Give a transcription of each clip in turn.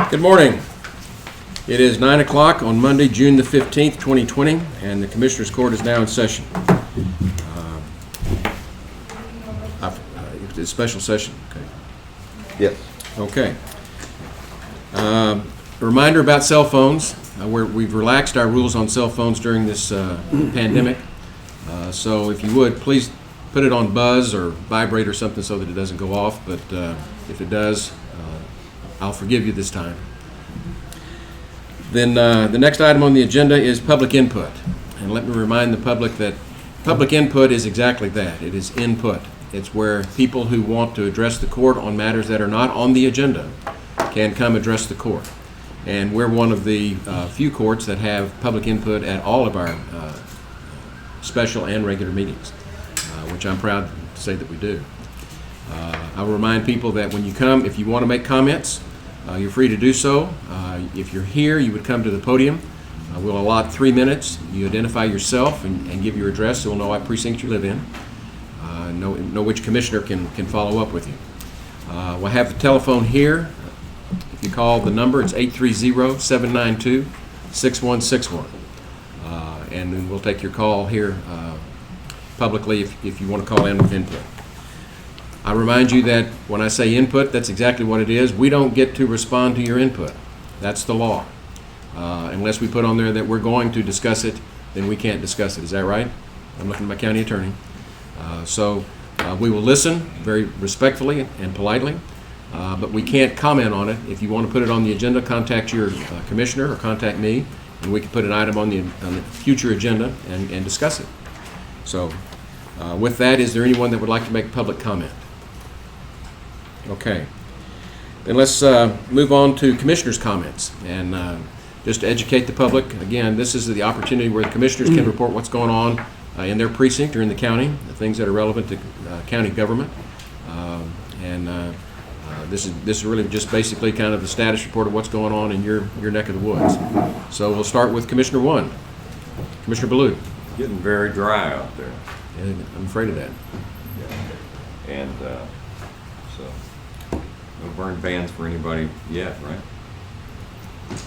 Good morning. It is 9 o'clock on Monday, June the 15th, 2020, and the Commissioners Court is now in session. It's a special session. Okay. Yes. Okay. A reminder about cell phones. We've relaxed our rules on cell phones during this pandemic. So if you would, please put it on buzz or vibrate or something so that it doesn't go off. But if it does, I'll forgive you this time. Then the next item on the agenda is public input. And let me remind the public that public input is exactly that. It is input. It's where people who want to address the court on matters that are not on the agenda can come address the court. And we're one of the few courts that have public input at all of our special and regular meetings, which I'm proud to say that we do. I'll remind people that when you come, if you want to make comments, you're free to do so. If you're here, you would come to the podium. We'll allot 3 minutes. You identify yourself and give your address so we'll know what precinct you live in. Know which commissioner can follow up with you. We'll have the telephone here. If you call the number, it's 830-792-6161. And then we'll take your call here publicly if you want to call in with input. I remind you that when I say input, that's exactly what it is. We don't get to respond to your input. That's the law. Unless we put on there that we're going to discuss it, then we can't discuss it. Is that right? I'm looking at my county attorney. So we will listen very respectfully and politely, but we can't comment on it. If you want to put it on the agenda, contact your commissioner or contact me, and we can put an item on the future agenda and discuss it. So with that, is there anyone that would like to make public comment? Okay. Then let's move on to commissioners' comments. And just to educate the public, again, this is the opportunity where the commissioners can report what's going on in their precinct or in the county, the things that are relevant to county government. This is really just basically kind of the status report of what's going on in your neck of the woods. So we'll start with Commissioner 1, Commissioner Ballou. Getting very dry out there. Yeah, I'm afraid of that. And so, no burn bans for anybody yet, right?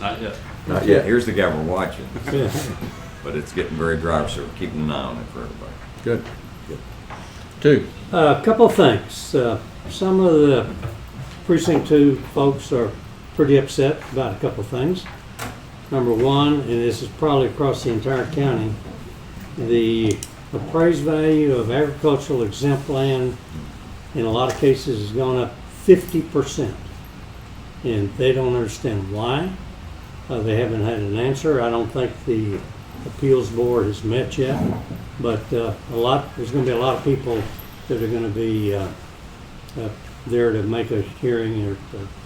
Not yet. Not yet. Here's the guy we're watching. But it's getting very dry, so we're keeping an eye on it for everybody. Good. 2. A couple of things. Some of the Precinct 2 folks are pretty upset about a couple of things. Number one, and this is probably across the entire county, the appraised value of agricultural exempt land in a lot of cases has gone up 50%. And they don't understand why. They haven't had an answer. I don't think the appeals board has met yet, but there's going to be a lot of people that are going to be there to make a hearing or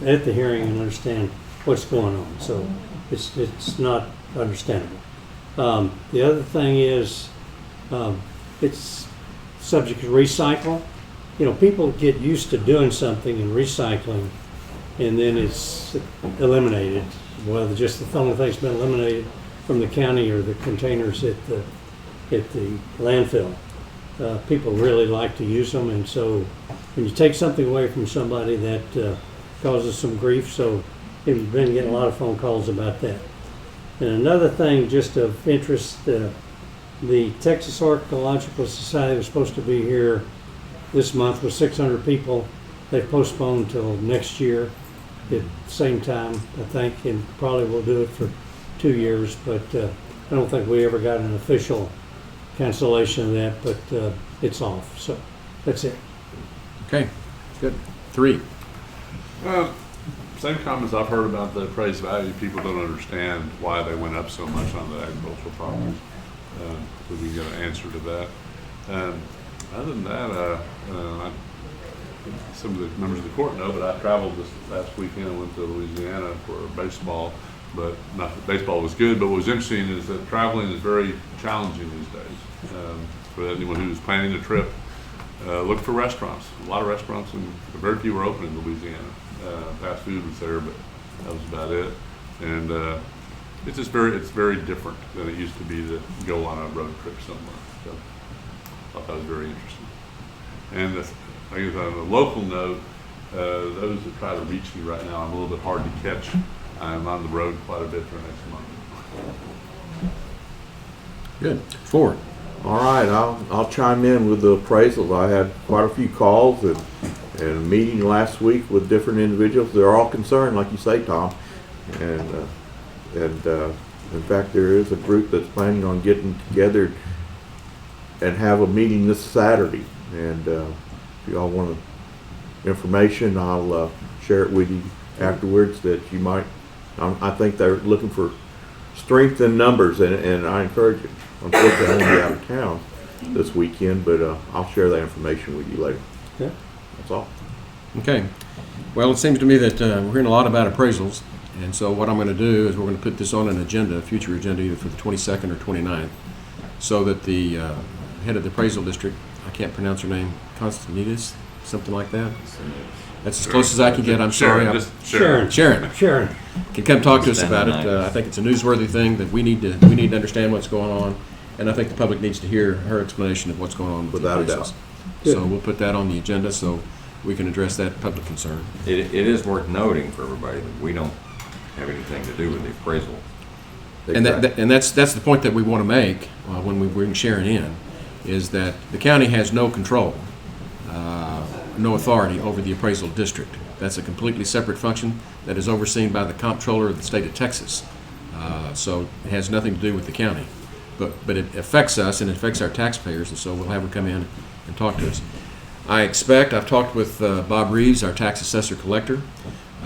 at the hearing and understand what's going on. So it's not understandable. The other thing is it's subject to recycle. You know, people get used to doing something and recycling, and then it's eliminated. Well, just the only thing's been eliminated from the county or the containers at the landfill. People really like to use them, and so when you take something away from somebody, that causes some grief. So we've been getting a lot of phone calls about that. And another thing, just of interest, the Texas Archaeological Society was supposed to be here this month with 600 people. They've postponed till next year at the same time, I think, and probably will do it for 2 years, but I don't think we ever got an official cancellation of that, but it's off. So that's it. Okay, good. 3. Same comments I've heard about the appraised value. People don't understand why they went up so much on the agricultural properties. So we get an answer to that. Other than that, some of the members of the court know, but I traveled this last weekend. I went to Louisiana for baseball, but not that baseball was good. But what was interesting is that traveling is very challenging these days. For anyone who's planning a trip, look for restaurants. A lot of restaurants, and very few were open in Louisiana. Fast food was there, but that was about it. And it's just very different than it used to be to go on a road trip somewhere. So I thought that was very interesting. And I guess on a local note, those that try to reach me right now, I'm a little bit hard to catch I'm on the road quite a bit for next month. Good. Forward. All right, I'll chime in with the appraisals. I had quite a few calls and a meeting last week with different individuals. They're all concerned, like you say, Tom. And in fact, there is a group that's planning on getting together and have a meeting this Saturday. And if y'all want information, I'll share it with you afterwards. That you might. I think they're looking for strength in numbers, and I encourage you. Unfortunately, I'm going to be out of town this weekend, but I'll share that information with you later. Okay. That's all. Okay. Well, it seems to me that we're hearing a lot about appraisals, and so what I'm going to do is we're going to put this on an agenda, a future agenda, either for the 22nd or 29th, so that the head of the appraisal district, I can't pronounce her name, Constantinides, something like that. That's as close as I can get. I'm sorry. Sharon. Sharon can come talk to us about it. I think it's a newsworthy thing that we need to understand what's going on, and I think the public needs to hear her explanation of what's going on with Without a the doubt. appraisals. So we'll put that on the agenda so we can address that public concern. It is worth noting for everybody that we don't have anything to do with the appraisal. And that's the point that we want to make when we bring Sharon in, is that the county has no control, no authority over the appraisal district. That's a completely separate function that is overseen by the comptroller of the state of Texas. So it has nothing to do with the county. But it affects us and it affects our taxpayers, and so we'll have her come in and talk to us. I've talked with Bob Reeves, our tax assessor collector.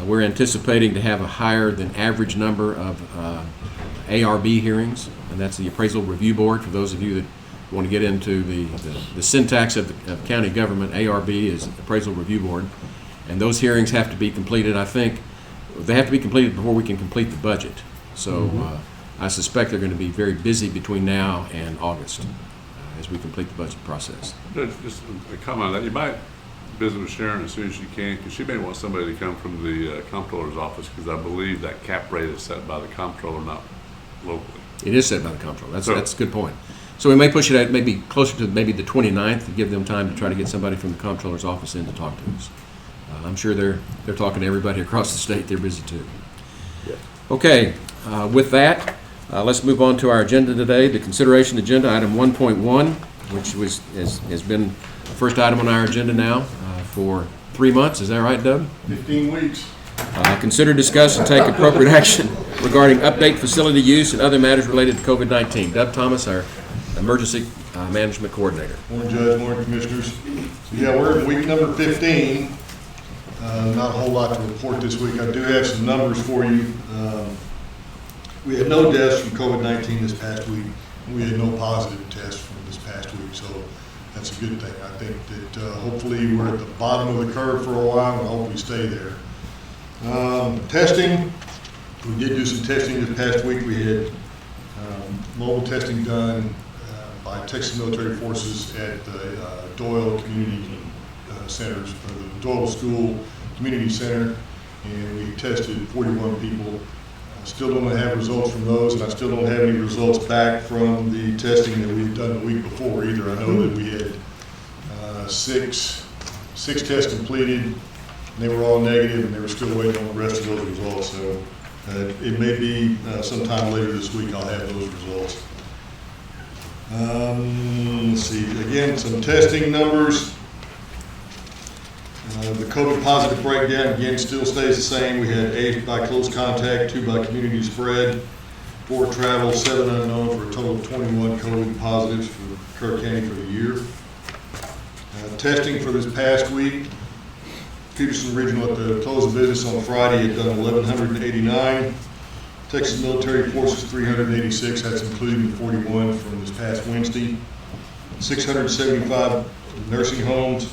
We're anticipating to have a higher than average number of ARB hearings, and that's the Appraisal Review Board. For those of you that want to get into the syntax of county government, ARB is Appraisal Review Board, and those hearings have to be completed. I think they have to be completed before we can complete the budget. So I suspect they're going to be very busy between now and August as we complete the budget process. Just a comment on that. You might visit with Sharon as soon as you can, because she may want somebody to come from the comptroller's office, because I believe that cap rate is set by the comptroller, not locally. It is set by the comptroller. That's a good point. So we may push it at maybe closer to maybe the 29th to give them time to try to get somebody from the comptroller's office in to talk to us. I'm sure they're talking to everybody across the state. They're busy too. Yeah. Okay, with that, let's move on to our agenda today. The consideration agenda, item 1.1, which has been the first item on our agenda now for 3 months. Is that right, Doug? 15 weeks. Consider, discuss, and take appropriate action regarding update facility use and other matters related to COVID-19. Doug Thomas, our Emergency Management Coordinator. Morning, Judge, morning, Commissioners. So, yeah, we're in week number 15. Not a whole lot to report this week. I do have some numbers for you. We had no deaths from COVID-19 this past week. We had no positive tests from this past week, so that's a good thing. I think that hopefully we're at the bottom of the curve for a while, and I hope we stay there. Testing, we did do some testing this past week. We had mobile testing done by Texas Military Forces at the Doyle Community Centers, or the Doyle School Community Center, and we tested 41 people. I still don't have results from those, and I still don't have any results back from the testing that we've done the week before either. I know that we had six tests completed, and they were all negative, and they were still waiting on the rest of those results. So it may be sometime later this week I'll have those results. Let's see, again, some testing numbers. The COVID positive breakdown, again, still stays the same. We had 8 by close contact, 2 by community spread, 4 travel, 7 unknown, for a total of 21 COVID positives for Kirk County for the year. Testing for this past week, Peterson Regional at the close of business on Friday had done 1,189. Texas Military Forces 386, that's including the 41 from this past Wednesday. 675 nursing homes.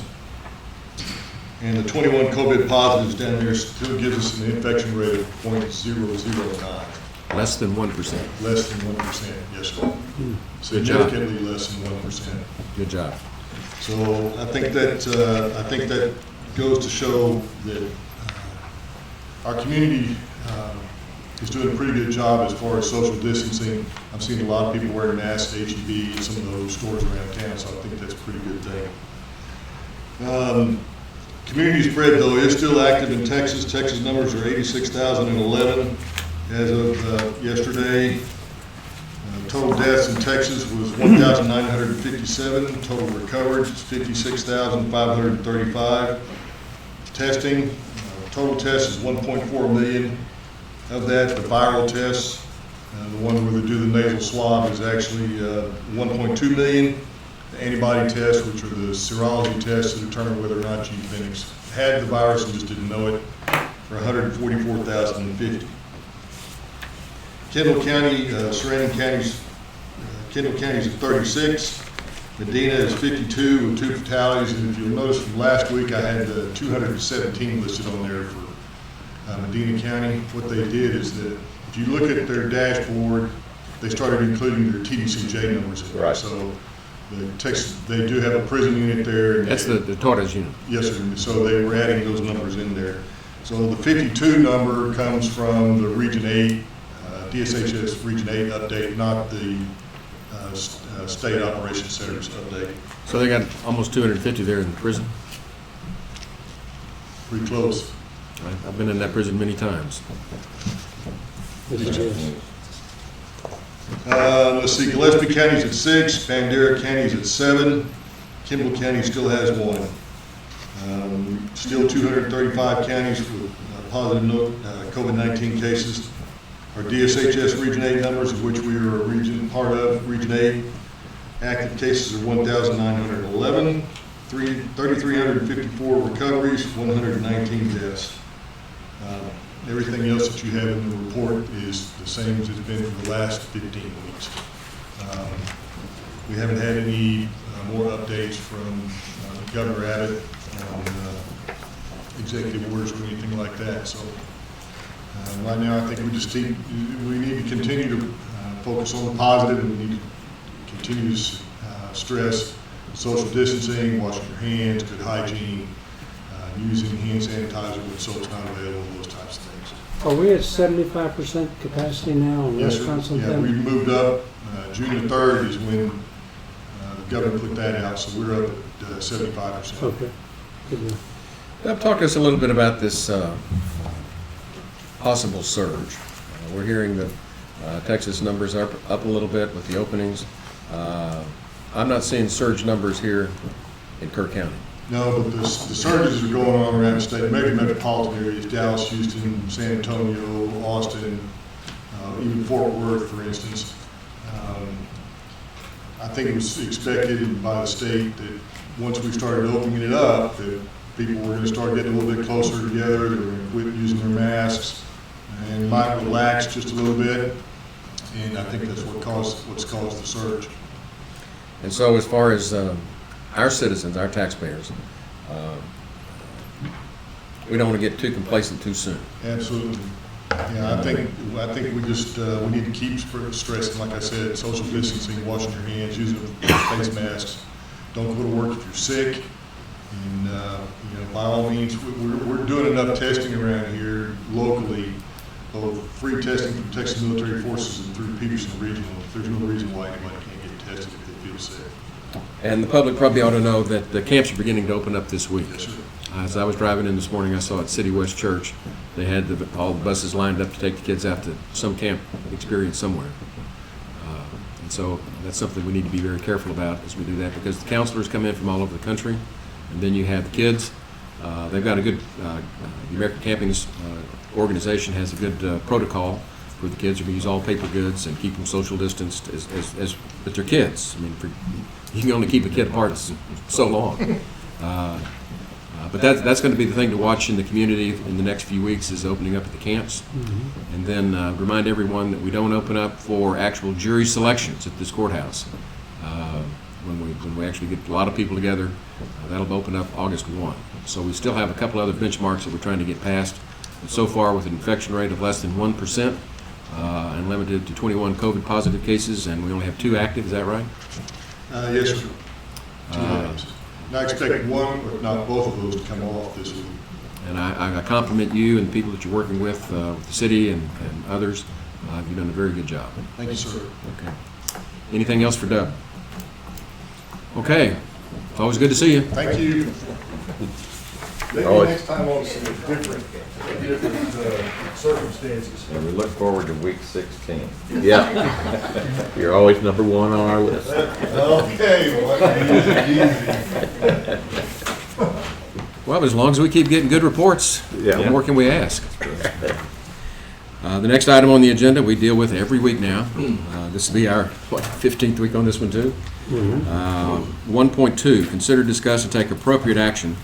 And the 21 COVID positives down there still gives us an infection rate of 0.009. Less than 1%. Less than 1%, yes, sir. Good job. Significantly less than 1%. Good job. So I think that goes to show that our community is doing a pretty good job as far as social distancing. I'm seeing a lot of people wearing masks at H-E-B and some of those stores around town, so I think that's a pretty good thing. Community spread, though, is still active in Texas. Texas numbers are 86,011 as of yesterday. Total deaths in Texas was 1,957. Total recovered is 56,535. Testing, total tests is 1.4 million. Of that, the viral tests, the one where they do the nasal swab, is actually 1.2 million. The antibody tests, which are the serology tests to determine whether or not you had the virus and just didn't know it, for 144,050. Kendall County, surrounding counties, Kendall County is at 36. Medina is 52 with 2 fatalities. And if you'll notice from last week, I had 217 listed on there for Medina County. What they did is that if you look at their dashboard, they started including their TDCJ numbers in there. Right. So they do have a prison unit there. And That's the Torres unit. yes, sir. So they were adding those numbers in there. So the 52 number comes from the Region 8, DSHS Region 8 update, not the State Operations Center's update. So they got almost 250 there in the prison. Pretty close. I've been in that prison many times. Let's see, Gillespie County's at 6, Bandera County's at 7, Kimball County still has 1. Still 235 counties with positive COVID-19 cases. Our DSHS Region 8 numbers, of which we are a part of, Region 8, active cases are 1,911, 3,354 recoveries, 119 deaths. Everything else that you have in the report is the same as it's been for the last 15 weeks. We haven't had any more updates from Governor Abbott on executive orders or anything like that. So right now, I think we need to continue to focus on the positive, and we need to continue to stress social distancing, washing your hands, good hygiene, using hand sanitizer when soap's not available, those types of things. Are we at 75% capacity now on Yes, sir. restaurants and Yeah, we things? moved up. June the 3rd is when the governor put that out, so we're up at 75%. Okay, good deal. Talk to us a little bit about this possible surge. We're hearing that Texas numbers are up a little bit with the openings. I'm not seeing surge numbers here in Kerr County. No, but the surges are going on around the state, maybe metropolitan areas, Dallas, Houston, San Antonio, Austin, even Fort Worth, for instance. I think it was expected by the state that once we started opening it up, that people were going to start getting a little bit closer together, they were going to quit using their masks, and might relax just a little bit. And I think that's what's caused the surge. And so as far as our citizens, our taxpayers, we don't want to get too complacent too soon. Absolutely. Yeah, I think we just we need to keep stressing, like I said, social distancing, washing your hands, using face masks. Don't go to work if you're sick. And by all means, we're doing enough testing around here locally, both free testing from Texas Military Forces and through Peterson Regional. There's no reason why anybody can't get tested if they feel sick. And the public probably ought to know that the camps are beginning to open up this week. Yes, sir. As I was driving in this morning, I saw at City West Church, they had all the buses lined up to take the kids out to some camp experience somewhere. And so that's something we need to be very careful about as we do that, because the counselors come in from all over the country, and then you have the kids. They've got a good, the American Camping Organization has a good protocol for the kids. You can use all paper goods and keep them social distanced but they're kids. I mean, you can only keep a kid apart so long. But that's going to be the thing to watch in the community in the next few weeks, is opening up at the camps. Mm-hmm. And then remind everyone that we don't open up for actual jury selections at this courthouse. When we actually get a lot of people together, that'll open up August 1. So we still have a couple other benchmarks that we're trying to get past. But so far, with an infection rate of less than 1% and limited to 21 COVID positive cases, and we only have 2 active, is that right? Yes, sir. 2 names. And I expect one, if not both of those, to come off this week. And I compliment you and the people that you're working with the city and others. You've done a very good job. Thank you, sir. Okay. Anything else for Doug? Okay. It's always good to see you. Thank you. Maybe Oh, next time on some different circumstances. And we look forward to week 16. Yeah. You're always number one on our list. Okay, well, easy. Well, as long as we keep getting good reports, Yeah. what more can we ask? The next item on the agenda we deal with every week now. This will be our, 15th week on this one too? 1.2, consider, discuss, and take appropriate action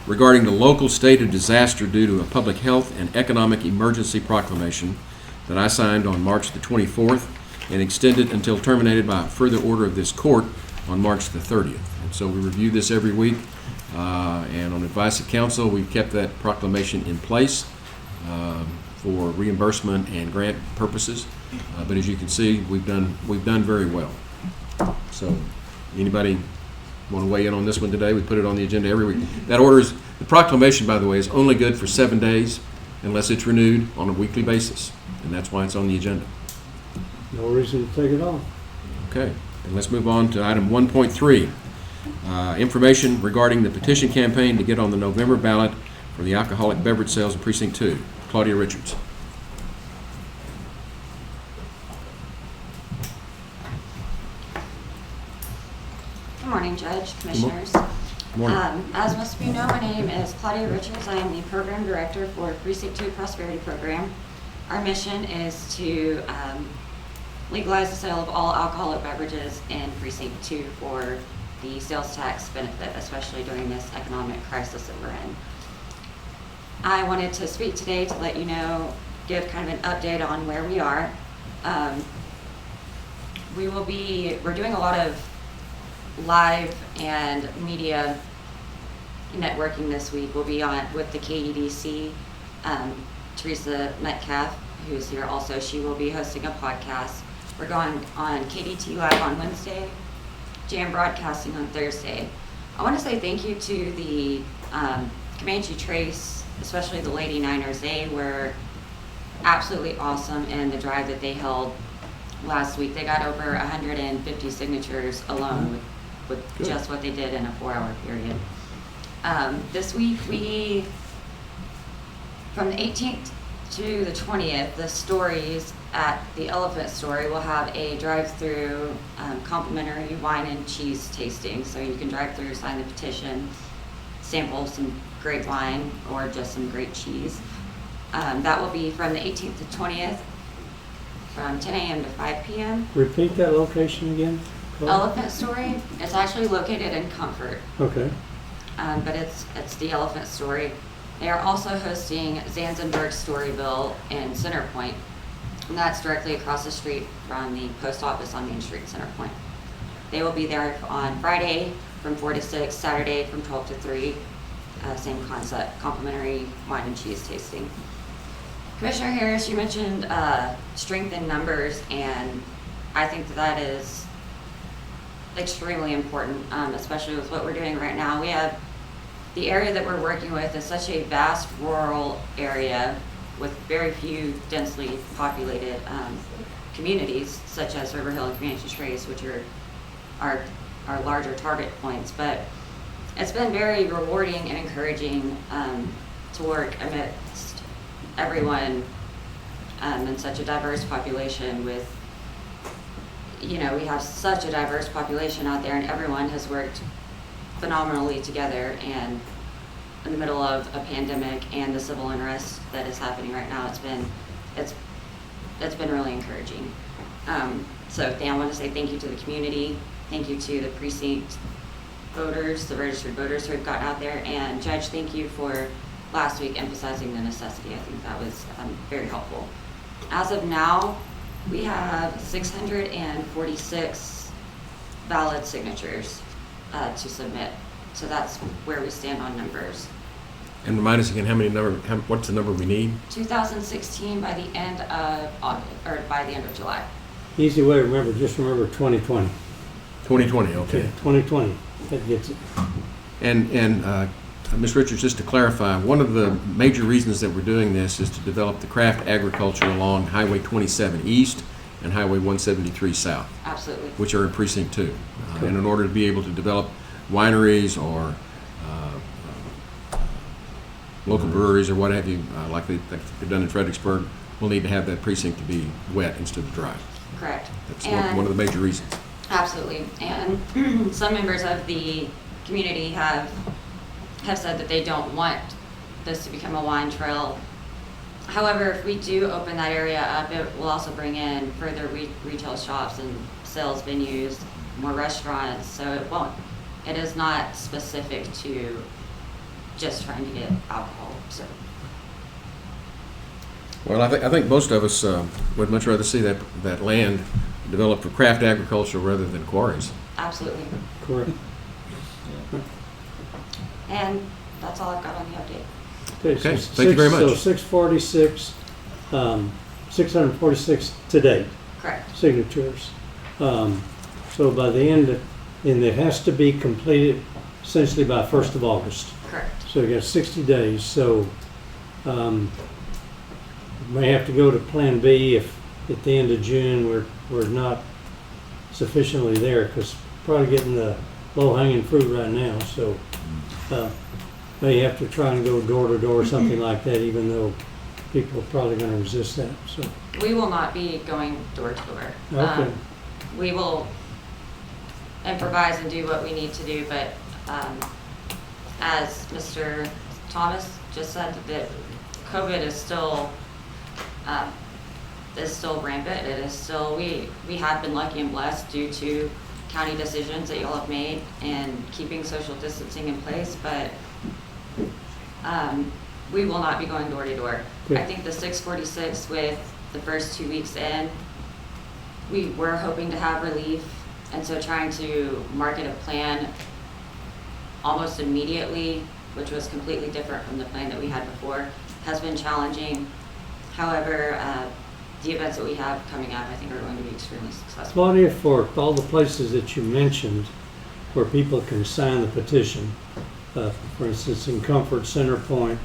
regarding the local state of disaster due to a public health and economic emergency proclamation that I signed on March the 24th and extended until terminated by further order of this court on March the 30th. And so we review this every week, and on advice of counsel, we've kept that proclamation in place for reimbursement and grant purposes. But as you can see, we've done very well. So, anybody want to weigh in on this one today? We put it on the agenda every week. The proclamation, by the way, is only good for 7 days unless it's renewed on a weekly basis, and that's why it's on the agenda. No reason to take it off. Okay, and let's move on to item 1.3. Information regarding the petition campaign to get on the November ballot for the alcoholic beverage sales in Precinct 2. Claudia Richards. Good morning, Judge, Commissioners. Good morning. As most of you know, my name is Claudia Richards. I am the Program Director for Precinct 2 Prosperity Program. Our mission is to legalize the sale of all alcoholic beverages in Precinct 2 for the sales tax benefit, especially during this economic crisis that we're in. I wanted to speak today to let you know, give kind of an update on where we are. We're doing a lot of live and media networking this week. We'll be on with the KEDC. Teresa Metcalf, who's here also, she will be hosting a podcast. We're going on KDT Live on Wednesday, Jam Broadcasting on Thursday. I want to say thank you to the Comanche Trace, especially the Lady Niners. They were absolutely awesome in the drive that they held last week. They got over 150 signatures alone with just what they did in a 4-hour period. This week, from the 18th to the 20th, the stories at the Elephant Story will have a drive-through complimentary wine and cheese tasting. So you can drive through, sign the petition, sample some great wine or just some great cheese. That will be from the 18th to 20th from 10 a.m. to 5 p.m. Repeat that location again. Elephant Story, it's actually located in Comfort, Okay. but it's the Elephant Story. They are also hosting Zanzenberg Storyville in Centerpoint, and that's directly across the street from the post office on Main Street in Centerpoint. They will be there on Friday from 4 to 6, Saturday from 12 to 3. Same concept, complimentary wine and cheese tasting. Commissioner Harris, you mentioned strength in numbers, and I think that is extremely important, especially with what we're doing right now. We have the area that we're working with is such a vast rural area with very few densely populated communities, such as River Hill and Comanche Trace, which are our larger target points. But it's been very rewarding and encouraging to work amidst everyone in such a diverse population with, we have such a diverse population out there, and everyone has worked phenomenally together. And in the middle of a pandemic and the civil unrest that is happening right now, it's been really encouraging. So I want to say thank you to the community, thank you to the precinct voters, the registered voters who have gotten out there, and Judge, thank you for last week emphasizing the necessity. I think that was very helpful. As of now, we have 646 valid signatures to submit. So that's where we stand on numbers. And remind us again what's the number we need? 2016 by the end of August, or by the end of July. Easy way to remember, just remember 2020. 2020, okay. 2020, that gets it. And Ms. Richards, just to clarify, one of the major reasons that we're doing this is to develop the craft agriculture along Highway 27 East and Highway 173 South. Absolutely. Which are in Precinct 2. And in order to be able to develop wineries or local breweries or what have you, like they've done in Fredericksburg, will need to have that precinct to be wet instead of dry. Correct. That's And- one of the major reasons. Absolutely. And some members of the community have said that they don't want this to become a wine trail. However, if we do open that area up, it will also bring in further retail shops and sales venues, more restaurants, so it is not specific to just trying to get alcohol, so. Well, I think most of us would much rather see that land developed for craft agriculture rather than quarries. Absolutely. Correct. And that's all I've got on the update. Okay, thank you very much. So 646, 646 to date Correct. signatures. So by the end, and it has to be completed essentially by 1st of August. Correct. So you got 60 days, so may have to go to Plan B if at the end of June we're not sufficiently there, because probably getting the low-hanging fruit right now, so may have to try and go door to door or something like that, even though people are probably going to resist that, so. We will not be going door to door. Okay. We will improvise and do what we need to do, but as Mr. Thomas just said, that COVID is still rampant. It is still, we have been lucky and blessed due to county decisions that y'all have made and keeping social distancing in place, but we will not be going door to door. Good. I think the 646 with the first 2 weeks in, we were hoping to have relief, and so trying to market a plan almost immediately, which was completely different from the plan that we had before, has been challenging. However, the events that we have coming up, I think, are going to be extremely successful. Claudia, for all the places that you mentioned where people can sign the petition, for instance, in Comfort, Center Point,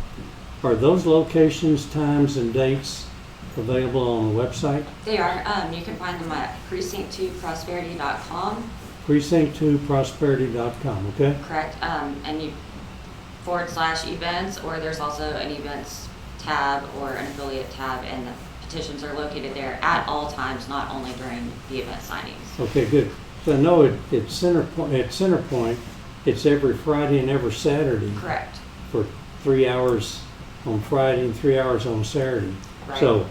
are those locations, times, and dates available on the website? They are. You can find them at precinct2prosperity.com. Precinct2prosperity.com, okay? Correct. And you /events, or there's also an events tab or an affiliate tab, and the petitions are located there at all times, not only during the event signings. Okay, good. So I know at Center Point, it's every Friday and every Saturday Correct. for 3 hours on Friday and 3 hours on Saturday. Right. So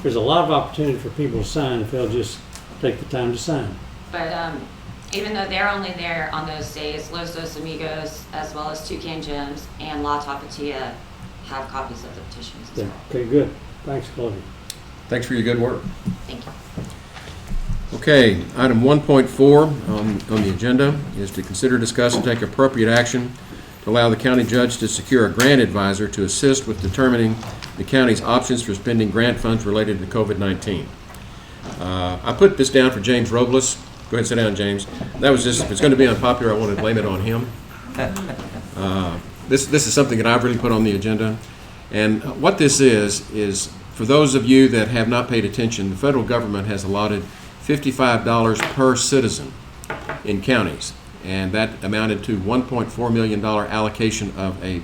there's a lot of opportunity for people to sign if they'll just take the time to sign. But even though they're only there on those days, Los Dos Amigos, as well as Toucan Gems and La Tapatia, have copies of the petitions as Yeah. well. Okay, good. Thanks, Claudia. Thanks for your good work. Thank you. Okay, item 1.4 on the agenda is to consider, discuss, and take appropriate action to allow the county judge to secure a grant advisor to assist with determining the county's options for spending grant funds related to COVID-19. I put this down for James Robles. Go ahead and sit down, James. That was just, if it's going to be unpopular, I want to blame it on him. This is something that I've really put on the agenda. And what this is for those of you that have not paid attention, the federal government has allotted $55 per citizen in counties, and that amounted to $1.4 million allocation of a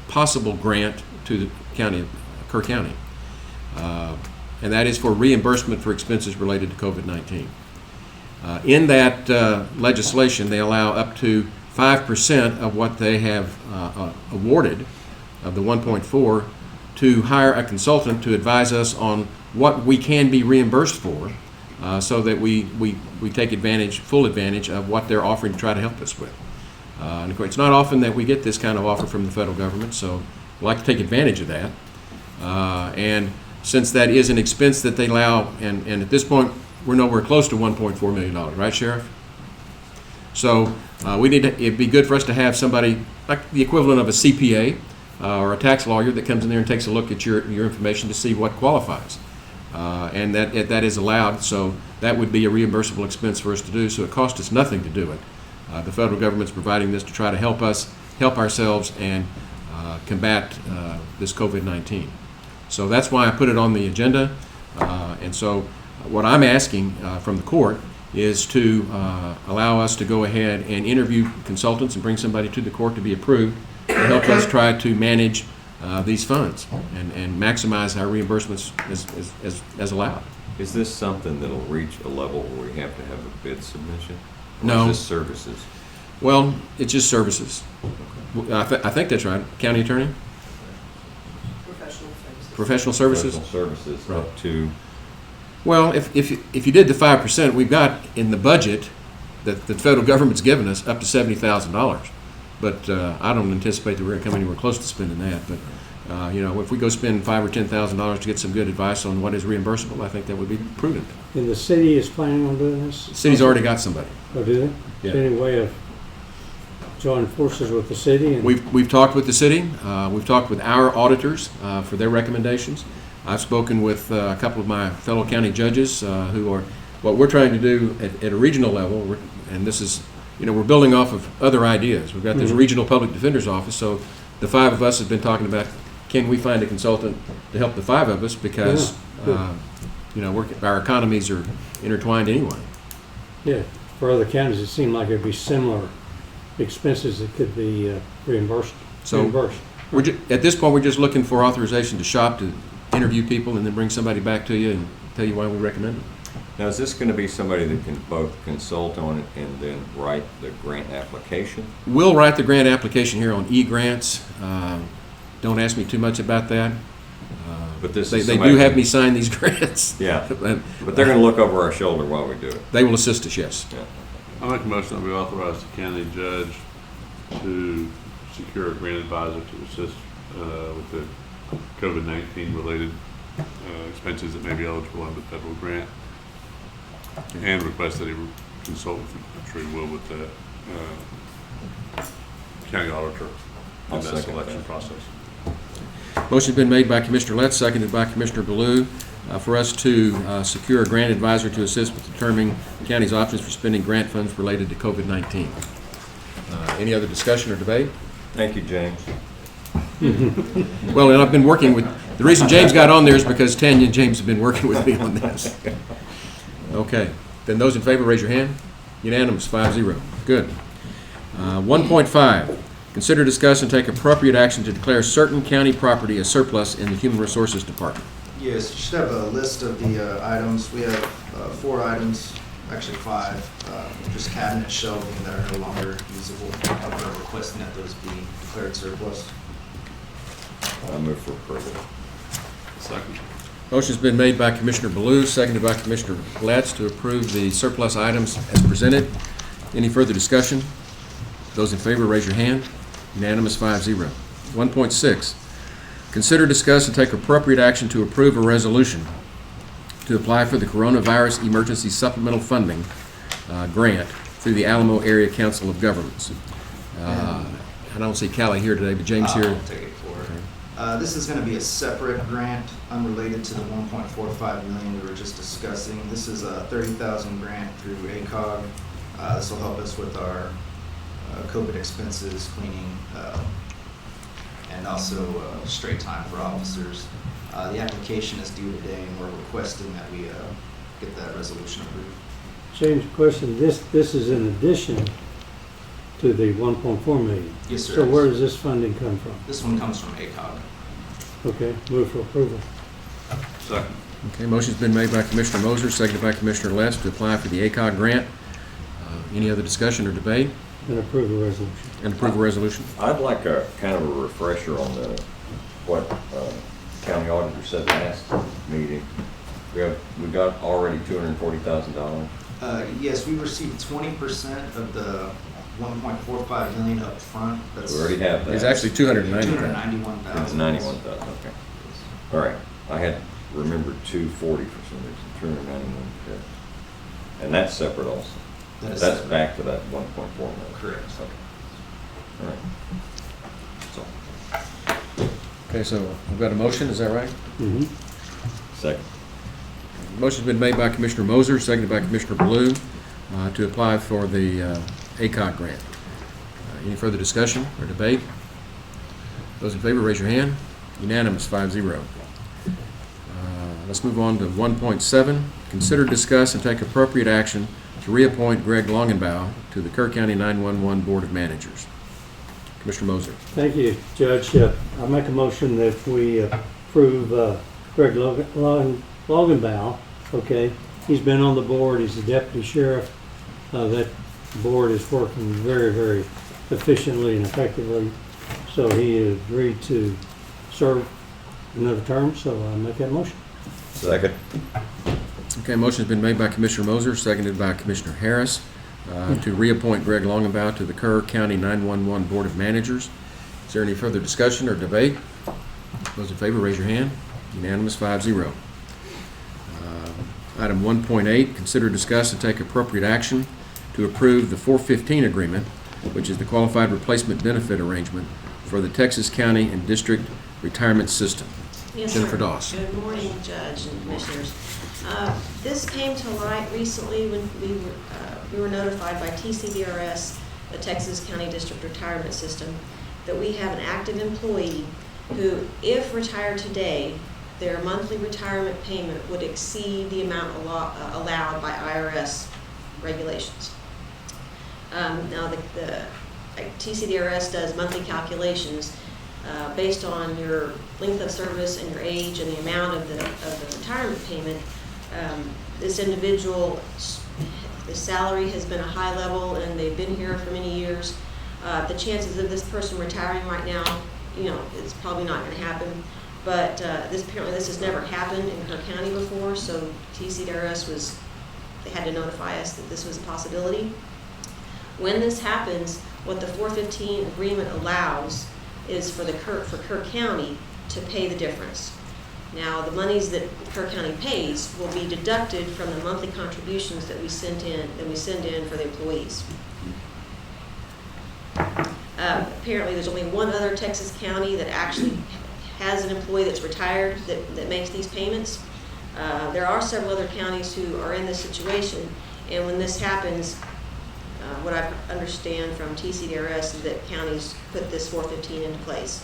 possible grant to the county of Kerr County. And that is for reimbursement for expenses related to COVID-19. In that legislation, they allow up to 5% of what they have awarded, of the 1.4, to hire a consultant to advise us on what we can be reimbursed for, so that we take full advantage of what they're offering to try to help us with. And of course, it's not often that we get this kind of offer from the federal government, so we'd like to take advantage of that. And since that is an expense that they allow, and at this point, we're nowhere close to $1.4 million, right, Sheriff? So it'd be good for us to have somebody like the equivalent of a CPA or a tax lawyer that comes in there and takes a look at your information to see what qualifies. And that is allowed, so that would be a reimbursable expense for us to do, so it costs us nothing to do it. The federal government's providing this to try to help ourselves and combat this COVID-19. So that's why I put it on the agenda. And so what I'm asking from the court is to allow us to go ahead and interview consultants and bring somebody to the court to be approved to help us try to manage these funds and maximize our reimbursements as allowed. Is this something that'll reach a level where we have to have a bid submission? Or No. is this services? Well, it's just services. I think that's right. County Attorney? Professional services? Professional services Right. up to, Well, if you did the 5%, we've got in the budget that the federal government's given us up to $70,000. But I don't anticipate that we're going to come anywhere close to spending that. But if we go spend $5,000 or $10,000 to get some good advice on what is reimbursable, I think that would be prudent. And the city is planning on doing this? The city's already got somebody. Oh, do they? Yeah. Is there any way of joining forces with the city? And We've talked with the city. We've talked with our auditors for their recommendations. I've spoken with a couple of my fellow county judges who are, what we're trying to do at a regional level, and this is, we're building off of other ideas. We've got this regional public defender's office, so the five of us have been talking about, can we find a consultant to help the five of us, because our economies are intertwined anyway. yeah, for other counties, it seemed like it'd be similar expenses that could be reimbursed. So at this point, we're just looking for authorization to shop, to interview people, and then bring somebody back to you and tell you why we recommend it. now is this going to be somebody that can both consult on it and then write the grant application? We'll write the grant application here on e-grants. Don't ask me too much about that. But this They is do somebody have that- me sign these grants. Yeah, But but they're going to look over our shoulder while we do it. they will assist us, yes. Yeah. I make a motion that we authorize the county judge to secure a grant advisor to assist with the COVID-19 related expenses that may be eligible under the federal grant, and request that he consult with, I'm sure he will, with the county auditor I'll in that second selection that. process. Motion's been made by Commissioner Letts, seconded by Commissioner Ballou, for us to secure a grant advisor to assist with determining the county's options for spending grant funds related to COVID-19. Any other discussion or debate? Thank you, James. Well, and I've been working with, the reason James got on there is because Tanya and James have been working with me on this. Okay, then those in favor, raise your hand. Unanimous, 5-0. Good. 1.5, consider, discuss, and take appropriate action to declare certain county property as surplus in the Human Resources Department. Yes, you should have a list of the items. We have 4 items, actually 5, just cabinet shelving that are no longer usable. We're requesting that those be declared surplus. I move for approval. Second. Motion's been made by Commissioner Ballou, seconded by Commissioner Letts to approve the surplus items as presented. Any further discussion? Those in favor, raise your hand. Unanimous, 5-0. 1.6, consider, discuss, and take appropriate action to approve a resolution to apply for the Coronavirus Emergency Supplemental Funding grant through the Alamo Area Council of Governments. I don't see Callie here today, but James here. I'll take it forward. This is going to be a separate grant unrelated to the 1.45 million we were just discussing. This is a 30,000 grant through ACOG. This will help us with our COVID expenses, cleaning, and also straight time for officers. The application is due today, and we're requesting that we get that resolution approved. James, question, this is in addition to the 1.4 million? Yes, sir. So where does this funding come from? This one comes from ACOG. Okay, move for approval. Second. Okay, motion's been made by Commissioner Moser, seconded by Commissioner Letts to apply for the ACOG grant. Any other discussion or debate? And approve the resolution. And approve a resolution? I'd like a kind of a refresher on what county auditor said last meeting. We got already $240,000. Yes, we received 20% of the 1.45 million up front. That's We already have that. It's actually 290,000. 291,000. It's 91,000, okay. All right, I had remembered 240 for some reason, 291, okay. And that's separate also. That is That's separate. back to that 1.4 million. Correct. Okay. All right. So, Okay, so we've got a motion, is that right? Mm-hmm. second. Motion's been made by Commissioner Moser, seconded by Commissioner Ballou to apply for the ACOG grant. Any further discussion or debate? Those in favor, raise your hand. Unanimous, 5-0. Let's move on to 1.7. Consider, discuss, and take appropriate action to reappoint Greg Longenbaugh to the Kerr County 911 Board of Managers. Commissioner Moser. Thank you, Judge. I make a motion that we approve Greg Loganbow. Okay, he's been on the board. He's the deputy sheriff. That board is working very, very efficiently and effectively. So he agreed to serve another term. So I make that motion. Second. Okay, motion's been made by Commissioner Moser, seconded by Commissioner Harris, to reappoint Greg Longenbaugh to the Kerr County 911 Board of Managers. Is there any further discussion or debate? Those in favor, raise your hand. Unanimous, 5-0. Item 1.8, consider, discuss, and take appropriate action to approve the 415 agreement, which is the qualified replacement benefit arrangement for the Texas County and District Retirement System. Yes, Jennifer sir. Doss. Good morning, Judge and Commissioners. This came to light recently when we were notified by TCDRS, the Texas County District Retirement System, that we have an active employee who, if retired today, their monthly retirement payment would exceed the amount allowed by IRS regulations. Now, the TCDRS does monthly calculations based on your length of service and your age and the amount of the retirement payment. This individual, the salary has been a high level and they've been here for many years. The chances of this person retiring right now, it's probably not going to happen. But apparently this has never happened in Kerr County before, so TCDRS they had to notify us that this was a possibility. When this happens, what the 415 agreement allows is for Kerr County to pay the difference. Now, the monies that Kerr County pays will be deducted from the monthly contributions that we send in for the employees. Apparently, there's only one other Texas county that actually has an employee that's retired that makes these payments. There are several other counties who are in this situation, and when this happens, what I understand from TCDRS is that counties put this 415 into place.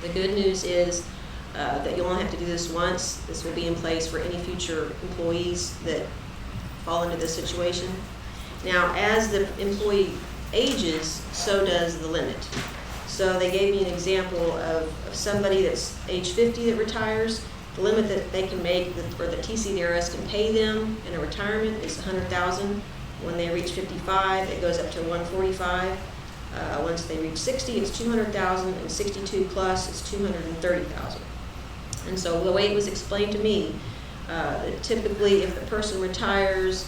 The good news is that you'll only have to do this once. This will be in place for any future employees that fall into this situation. Now, as the employee ages, so does the limit. So they gave me an example of somebody that's age 50 that retires. The limit that they can make, or that TCDRS can pay them in a retirement, is $100,000. When they reach 55, it goes up to $145,000. Once they reach 60, it's $200,000, and 62 plus, it's $230,000. And so the way it was explained to me, typically if the person retires,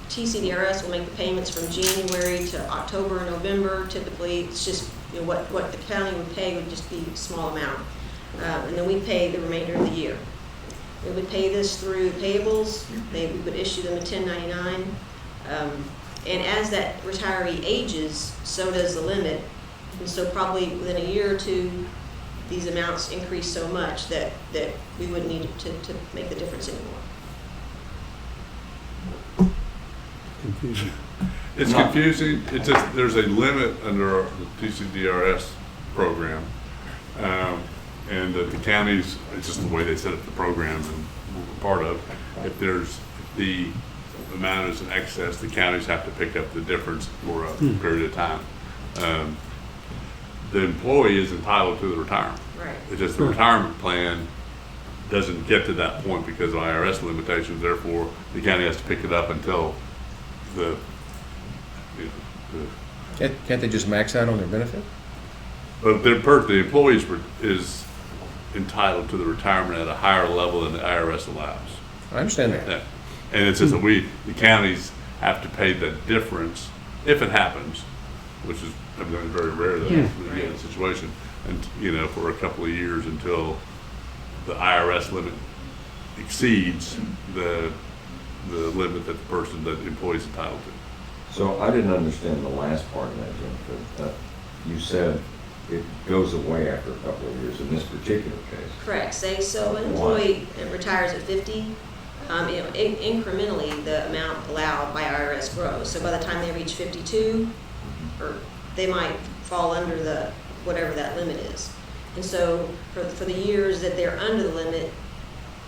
TCDRS will make the payments from January to October and November. Typically, it's just what the county would pay would just be a small amount, and then we pay the remainder of the year. We would pay this through payables. We would issue them a 1099. And as that retiree ages, so does the limit. And so probably within a year or two, these amounts increase so much that we wouldn't need to make the difference anymore. Confusion. It's confusing. It's just, there's a limit under the TCDRS program. And the counties, it's just the way they set up the program and we're part of. If the amount is in excess, the counties have to pick up the difference for a period of time. The employee is entitled to the retirement. Right. It's just the retirement plan doesn't get to that point because of IRS limitations. Therefore, the county has to pick it up until Can't they just max out on their benefit? But the employee is entitled to the retirement at a higher level than the IRS allows. I understand that. Yeah. And it's just that the counties have to pay the difference if it happens, which is very rare that we get in a situation, and for a couple of years until the IRS limit exceeds the limit that the employee is entitled to. So I didn't understand the last part of that, Jennifer. You said it goes away after a couple of years in this particular case. Correct. Say so an employee retires at 50, incrementally the amount allowed by IRS grows. So by the time they reach 52, or they might fall under whatever that limit is. And so for the years that they're under the limit,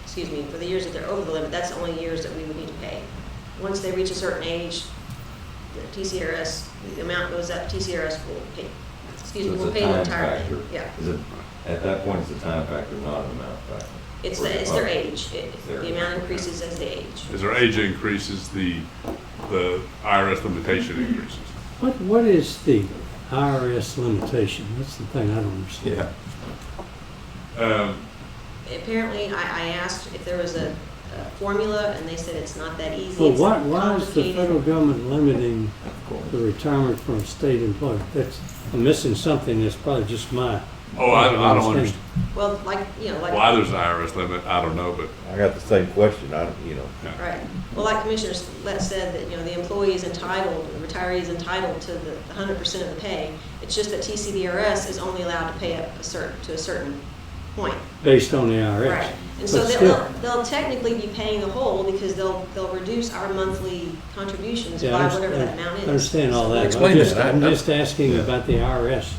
for the years that they're over the limit, that's the only years that we would need to pay. Once they reach a certain age, the amount goes up, TCDRS will pay. excuse me, So we'll it's a pay the time entire factor. thing, yeah. Is it, at that point, it's a time factor, not an amount factor? It's Or- it's their age. their The age. amount increases as they age. As their age increases, the IRS limitation increases. What is the IRS limitation? That's the thing I don't understand. Yeah. Apparently, I asked if there was a formula, and they said it's not that easy. Well, It's why is the complicated. federal government limiting Of course. the retirement from a state employee? I'm missing something that's probably just my. Oh, I don't understand Well, like, why there's an IRS limit, I don't know, but I got the same question, I don't, Right. Well, like Commissioner Let said, that, the employee is entitled, the retiree is entitled to the 100% of the pay. It's just that TCDRS is only allowed to pay up to a certain point. Based on the IRS. Right. And so But still. they'll technically be paying the whole, because they'll reduce our monthly contributions Yeah, by whatever that amount is. I understand all that. Explain that. I'm just asking about the IRS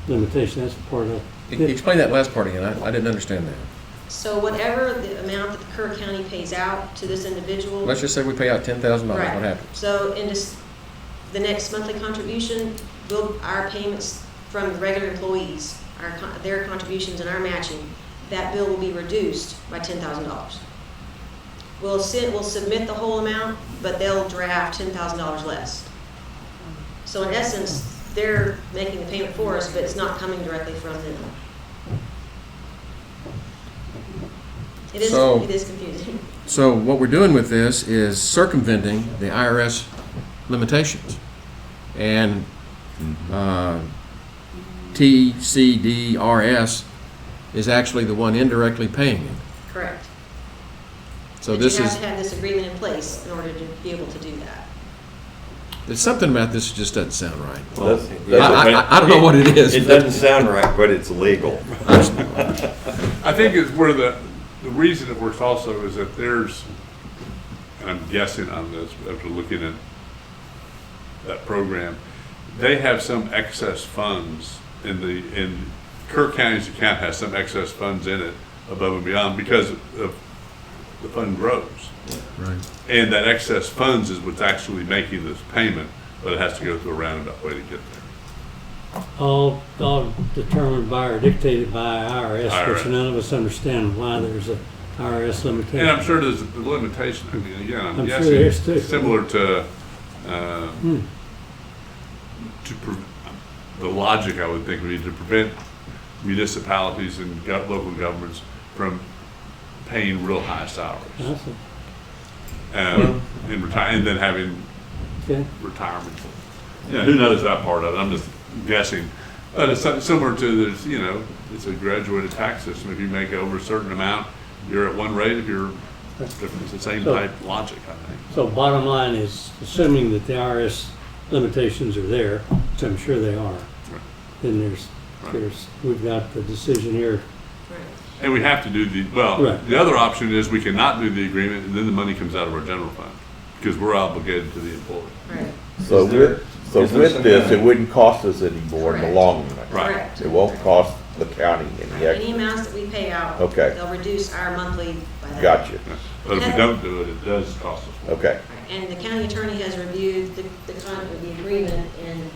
limitation, that's part of. Explain that last part again. I didn't understand that. So whatever the amount that the Kerr County pays out to this individual. Let's just say we pay out $10,000. What Right. happens? So in this, the next monthly contribution, our payments from the regular employees, their contributions and our matching, that bill will be reduced by $10,000. We'll submit the whole amount, but they'll draft $10,000 less. So in essence, they're making the payment for us, but it's not coming directly from them. It is confusing. So what we're doing with this is circumventing the IRS limitations. And TCDRS is actually the one indirectly paying it. Correct. So But this you is, have to have this agreement in place in order to be able to do that. there's something about this that just doesn't sound right. Well, I don't know what it is. It doesn't sound right, but it's legal. I think it's where the reason it works also is that there's, and I'm guessing on this after looking at that program, they have some excess funds in Kirk County's account has some excess funds in it above and beyond because of the fund grows. Right. And that excess funds is what's actually making this payment, but it has to go through a roundabout way to get there. All determined by or dictated by IRS, IRS. which none of us understand why there's a IRS limitation. And I'm sure there's a limitation, I mean, again, I'm I'm sure guessing, there is too. similar to, the logic I would think would be to prevent municipalities and local governments from paying real high salaries. Awesome. And then having Okay. retirement. Yeah, who knows that part of it, I'm just guessing. But it's similar to, it's a graduated tax system. If you make over a certain amount, you're at one rate. If you're different, it's the same So- type logic, I think. So bottom line is, assuming that the IRS limitations are there, which I'm sure they are, then we've got the decision here. Right. And we have to do Right. the other option is we cannot do the agreement and then the money comes out of our general fund because we're obligated to the employee. Right. So Is there- with, so is there with some this, kind of- it wouldn't cost us any more in the Correct. long run. Right. Correct. It won't cost the county any Any extra. amounts that we pay out, Okay. they'll reduce our monthly by that. Gotcha, But if we don't do it, it does cost us more. okay. And the county attorney has reviewed the agreement, and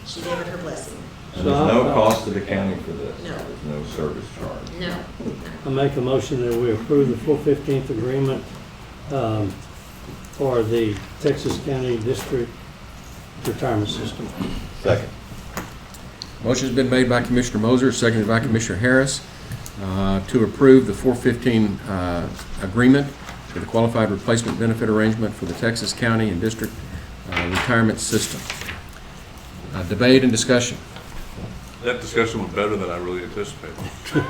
she gave it her blessing. And there's no cost to the county for this. No. There's no service charge. No. I make a motion that we approve the full 15th agreement for the Texas County District Retirement System. Second. Motion's been made by Commissioner Moser, seconded by Commissioner Harris, to approve the 415 agreement for the qualified replacement benefit arrangement for the Texas County and District Retirement System. Debate and discussion. That discussion went better than I really anticipated.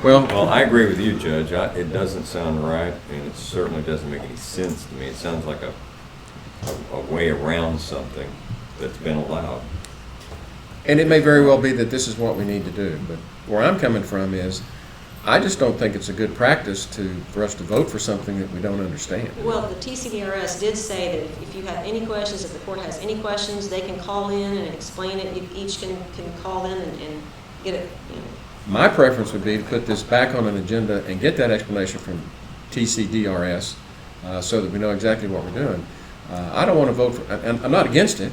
Well, Well, I agree with you, Judge. It doesn't sound right, and it certainly doesn't make any sense to me. It sounds like a way around something that's been allowed. and it may very well be that this is what we need to do, but where I'm coming from is, I just don't think it's a good practice for us to vote for something that we don't understand. Well, the TCDRS did say that if you have any questions, if the court has any questions, they can call in and explain it. You each can call in and get it, My preference would be to put this back on an agenda and get that explanation from TCDRS so that we know exactly what we're doing. I don't want to vote for, and I'm not against it,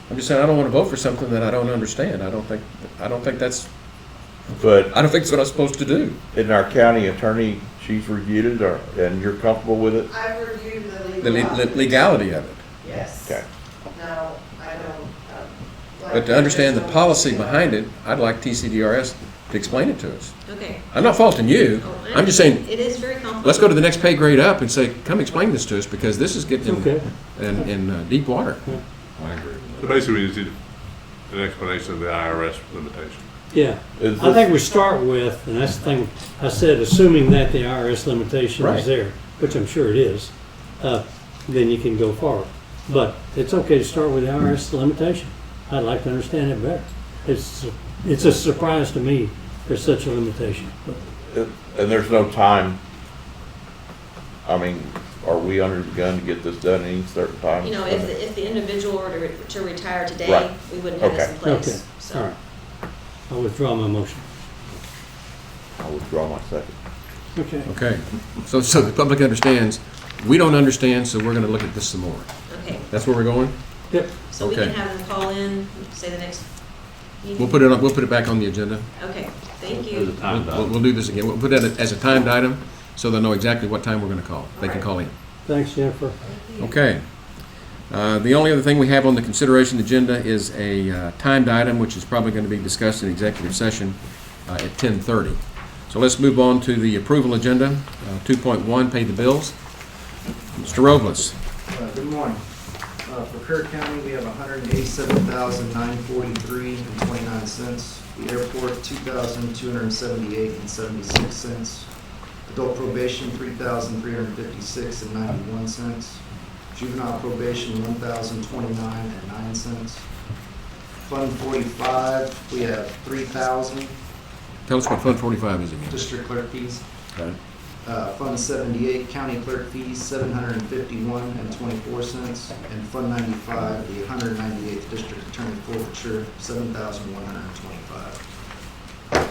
I'm just saying, I don't want to vote for something that I don't understand. I don't think that's But what I'm supposed to do. in our county attorney, she's reviewed it, and you're comfortable with it? I've reviewed the The legal. legality of it. Yes. Okay. Now, I don't, like. But to understand the policy behind it, I'd like TCDRS to explain it to us. Okay. I'm not faulting you. Oh, I I'm just saying, It is very complicated. let's go to the next pay grade up and say, come explain this to us, because this is getting Okay. in deep water. I agree with So basically, we just need an explanation of the IRS limitation. Yeah, Is I this- think we start with, and that's the thing, I said, assuming that the IRS limitation Right. is there, which I'm sure it is, then you can go forward. But it's okay to start with the IRS limitation. I'd like to understand it better. It's a surprise to me there's such a limitation. But And there's no time, I mean, are we under the gun to get this done any certain time? You know, if the individual were to retire today, Right. we wouldn't have this in Okay. Okay, place. So. all right. I'll withdraw my motion. I'll withdraw my second. Okay. Okay, so the public understands, we don't understand, so we're gonna look at this some more. Okay, That's where we're going? Yep. so we can Okay. have them call in, say the next meeting? We'll put it back on the agenda. Okay, thank There's a you. time down. We'll do this again. We'll put it as a timed item, so they'll know exactly what time we're gonna call. They can call in. Thanks, Jennifer. Okay. The only other thing we have on the consideration agenda is a timed item, which is probably going to be discussed in executive session at 10:30. So let's move on to the approval agenda. 2.1, pay the bills. Mr. Robles. Good morning. For Kirk County, we have $187,943.29. The airport, $2,278.76. Adult probation, $3,356.91. Juvenile probation, $1,029.09. Fund 45, we have $3,000. Tell us what Fund 45 is again. District clerk fees. Okay. Fund 78, county clerk fees, $751.24. And Fund 95, the 198th District Attorney forfeiture, $7,125. I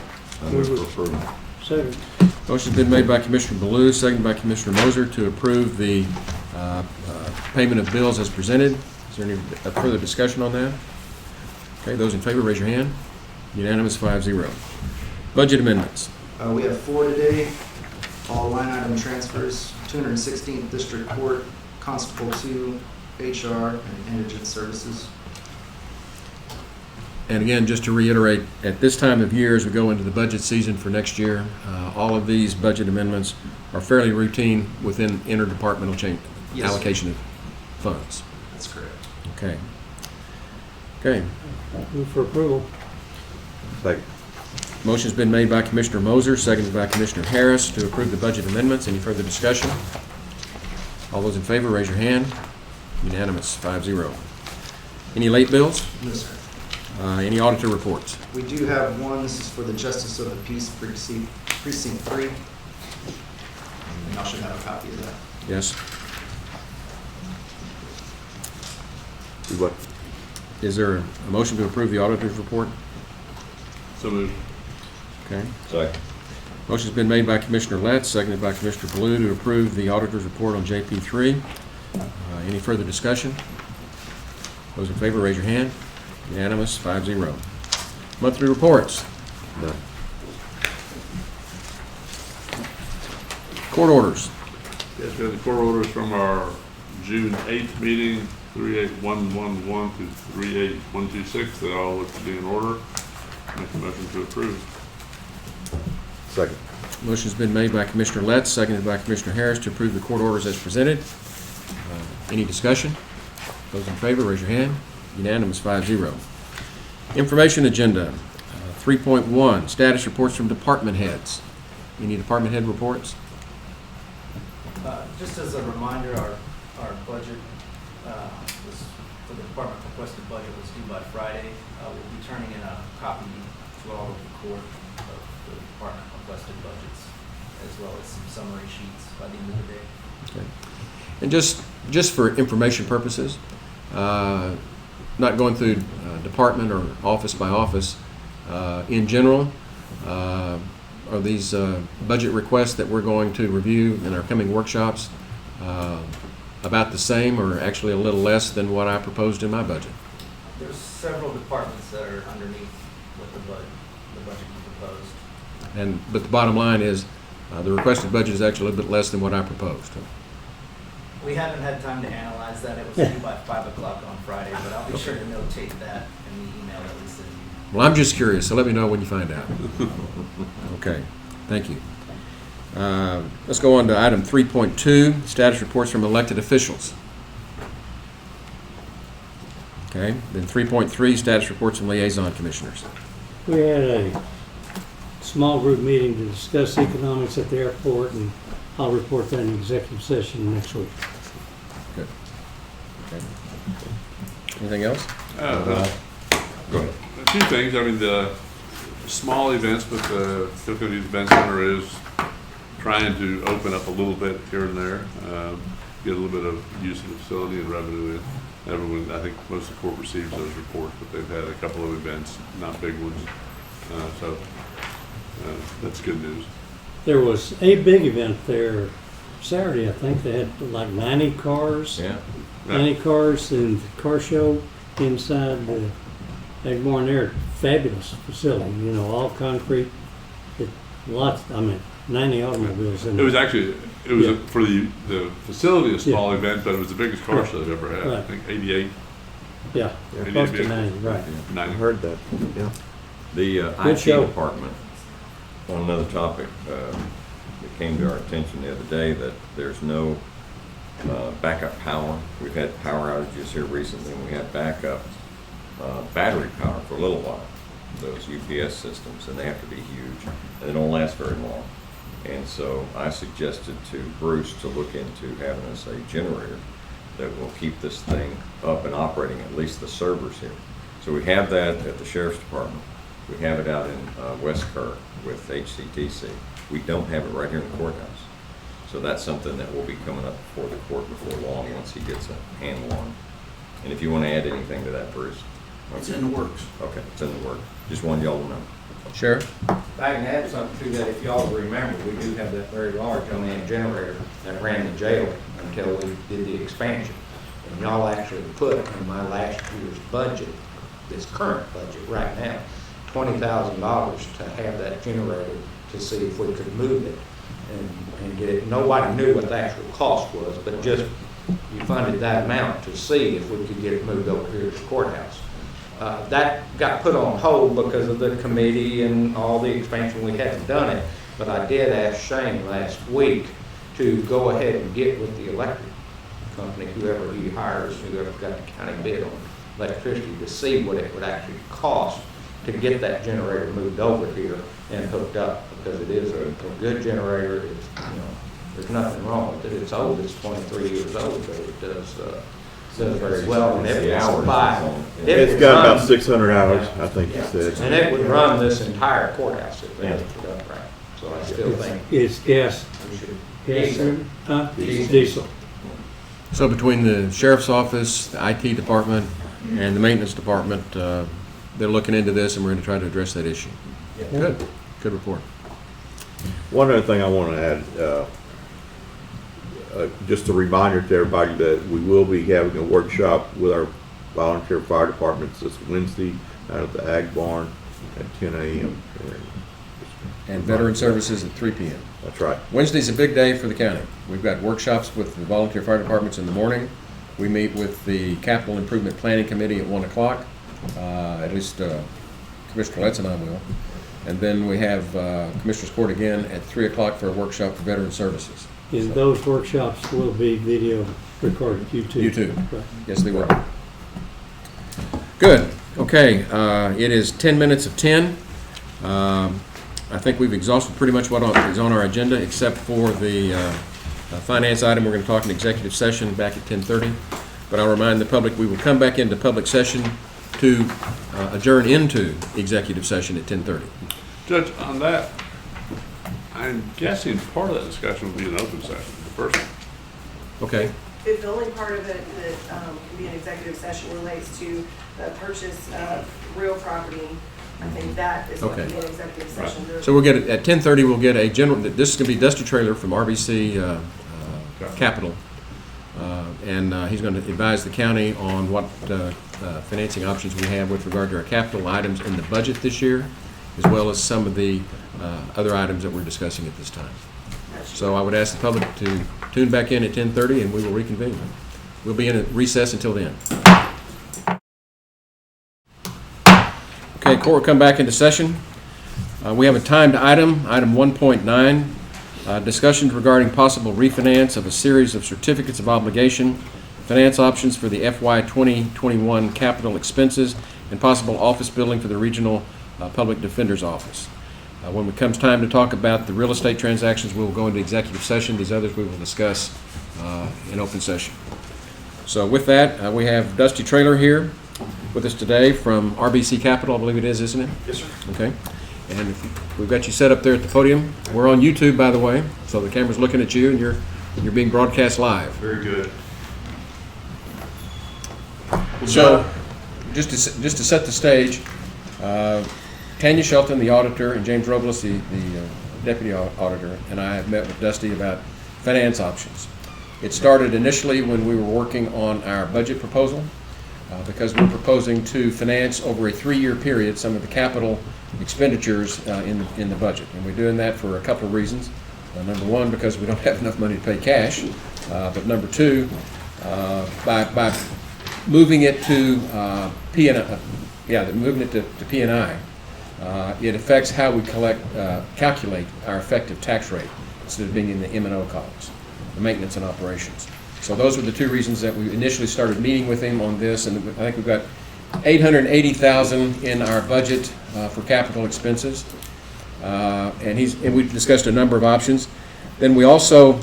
move for approval. Second. Motion's been made by Commissioner Baloo, seconded by Commissioner Moser to approve the payment of bills as presented. Is there any further discussion on that? Okay, those in favor, raise your hand. Unanimous, 5-0. Budget amendments. We have 4 today, all line item transfers, 216th District Court, Constable 2, HR, and Indigent Services. And again, just to reiterate, at this time of year, as we go into the budget season for next year, all of these budget amendments are fairly routine within interdepartmental Yes. allocation of funds. That's correct. Okay. Okay. Move for approval. Second. Motion's been made by Commissioner Moser, seconded by Commissioner Harris to approve the budget amendments. Any further discussion? All those in favor, raise your hand. Unanimous, 5-0. Any late bills? No, sir. Any auditor reports? We do have one, this is for the Justice of the Peace Precinct 3. And y'all should have a copy of that. Yes. Do what? Is there a motion to approve the auditor's report? So moved. Okay. Second. Motion's been made by Commissioner Letts, seconded by Commissioner Baloo to approve the auditor's report on JP3. Any further discussion? Those in favor, raise your hand. Unanimous, 5-0. Monthly reports. None. Court orders. Yes, we have the court orders from our June 8th meeting, 38111 to 38126. They all look to be in order. Make a motion to approve. Second. Motion's been made by Commissioner Letts, seconded by Commissioner Harris to approve the court orders as presented. Any discussion? Those in favor, raise your hand. Unanimous, 5-0. Information agenda, 3.1, status reports from department heads. Any department head reports? Just as a reminder, our budget was, for the department requested budget was due by Friday. We'll be turning in a copy to all of the court of the department requested budgets, as well as some summary sheets by the end of the day. Okay. And just for information purposes, not going through department or office by office, in general, are these budget requests that we're going to review in our coming workshops about the same or actually a little less than what I proposed in my budget? There's several departments that are underneath what the budget you proposed. But the bottom line is, the requested budget is actually a little bit less than what I proposed. We haven't had time to analyze that. It was due by 5 o'clock on Friday, but I'll be sure to notate that in the email that we send you. Well, I'm just curious, so let me know when you find out. Okay, thank you. Let's go on to item 3.2, status reports from elected officials. Okay, then 3.3, status reports from liaison commissioners. We had a small group meeting to discuss economics at the airport, and I'll report that in executive session next week. Good. Okay. Anything else? Go ahead. A few things. I mean, the small events, but the Philco Youth Event Center is trying to open up a little bit here and there, get a little bit of use of the facility and revenue in. Everyone, I think most of the court receives those reports, but they've had a couple of events, not big ones. So that's good news. There was a big event there Saturday, I think. They had like 90 cars. Yeah. 90 cars in the car show inside the Egmore there. Fabulous facility, you know, all concrete. Lots, I mean, 90 automobiles in It there. was actually, Yeah. for the facility, a small event, but it was the biggest car show they've ever had. I Right. think 88, Yeah, Yeah. close to 90, right. I 90. heard that, yeah. The Good IT show. department, on another topic, it came to our attention the other day that there's no backup power. We've had power outages here recently, and we had backup battery power for a little while, those UPS systems, and they have to be huge, and they don't last very long. And so I suggested to Bruce to look into having us a generator that will keep this thing up and operating, at least the servers here. So we have that at the sheriff's department. We have it out in West Kerr with HCTC. We don't have it right here in the courthouse. So that's something that will be coming up before the court before long, once he gets a handle on it. And if you want to add anything to that, Bruce. It's in the works. Okay, it's in the work. Just wanted y'all to know. Sheriff? If I can add something to that, if y'all remember, we do have that very large on-end generator that ran the jail until we did the expansion. And y'all actually put in my last year's budget, this current budget right now, $20,000 to have that generator to see if we could move it and get it. Nobody knew what the actual cost was, but just you funded that amount to see if we could get it moved over here to the courthouse. That got put on hold because of the committee and all the expansion. We hadn't done it, but I did ask Shane last week to go ahead and get with the electric company, whoever he hires, whoever got the county bid on electricity, to see what it would actually cost to get that generator moved over here and hooked up, because it is a good generator. It's, you know, there's nothing wrong with it. It's old. It's 23 years old, but it does very well. And it would supply. It's got about 600 hours, I think you said. And it would run this entire courthouse if they hooked it up right. So I still think It's gas, we should. diesel. So between the sheriff's office, the IT department, and the maintenance department, they're looking into this, and we're going to try to address that issue. Good. Good report. One other thing I want to add, just a reminder to everybody that we will be having a workshop with our volunteer fire departments this Wednesday out at the Ag Barn at 10 a.m. And veteran services at 3 p.m. That's right. Wednesday's a big day for the county. We've got workshops with the volunteer fire departments in the morning. We meet with the Capital Improvement Planning Committee at 1 o'clock. At least Commissioner Letts and I will. And then we have Commissioner's Court again at 3 o'clock for a workshop for veteran services. And those workshops will be video recorded, YouTube. YouTube. Right. Yes, they will. Good. Okay. It is 10 minutes of 10. I think we've exhausted pretty much what is on our agenda, except for the finance item. We're going to talk in executive session back at 10:30. But I'll remind the public we will come back into public session to adjourn into executive session at 10:30. Judge, on that, I'm guessing part of that discussion will be an open session, the first one. Okay. If the only part of it that can be an executive session relates to the purchase of real property, I think that is what can be an executive session. So we'll get it at 10:30. We'll get a general. This is going to be Dusty Trailer from RBC Capital. and he's going to advise the county on what financing options we have with regard to our capital items in the budget this year, as well as some of the other items that we're discussing at this time. So I would ask the public to tune back in at 10:30 and we will reconvene. We'll be in a recess until then. Okay, court will come back into session. We have a timed item 1.9, discussions regarding possible refinance of a series of certificates of obligation, finance options for the FY 2021 capital expenses, and possible office building for the Regional Public Defender's Office. When it comes time to talk about the real estate transactions, we will go into executive session. These others we will discuss in open session. So with that, we have Dusty Traylor here with us today from RBC Capital, I believe it is, isn't it? Yes, sir. Okay. And we've got you set up there at the podium. We're on YouTube, by the way, so the camera's looking at you and you're being broadcast live. Very good. So, just to set the stage, Tanya Shelton, the auditor, and James Robles, the deputy auditor, and I have met with Dusty about finance options. It started initially when we were working on our budget proposal, because we're proposing to finance over a 3-year period some of the capital expenditures in the budget. And we're doing that for a couple of reasons. Number one, because we don't have enough money to pay cash. But number two, by moving it to P&I, it affects how we calculate our effective tax rate instead of being in the M&O columns, the maintenance and operations. So those were the two reasons that we initially started meeting with him on this, and I think we've got $880,000 in our budget for capital expenses, and we discussed a number of options. Then we also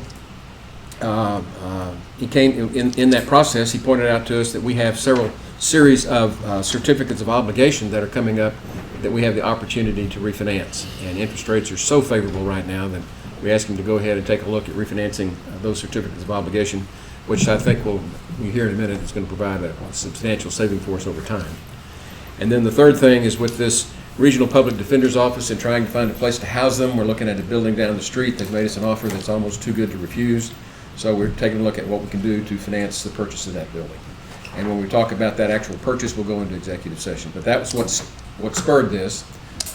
he came in that process. He pointed out to us that we have several series of certificates of obligation that are coming up that we have the opportunity to refinance, and interest rates are so favorable right now that we asked him to go ahead and take a look at refinancing those certificates of obligation, which I think you hear in a minute, is going to provide a substantial saving for us over time. And then the third thing is with this Regional Public Defender's Office and trying to find a place to house them. We're looking at a building down the street. They've made us an offer that's almost too good to refuse. So we're taking a look at what we can do to finance the purchase of that building. And when we talk about that actual purchase, we'll go into executive session. But that was what spurred this.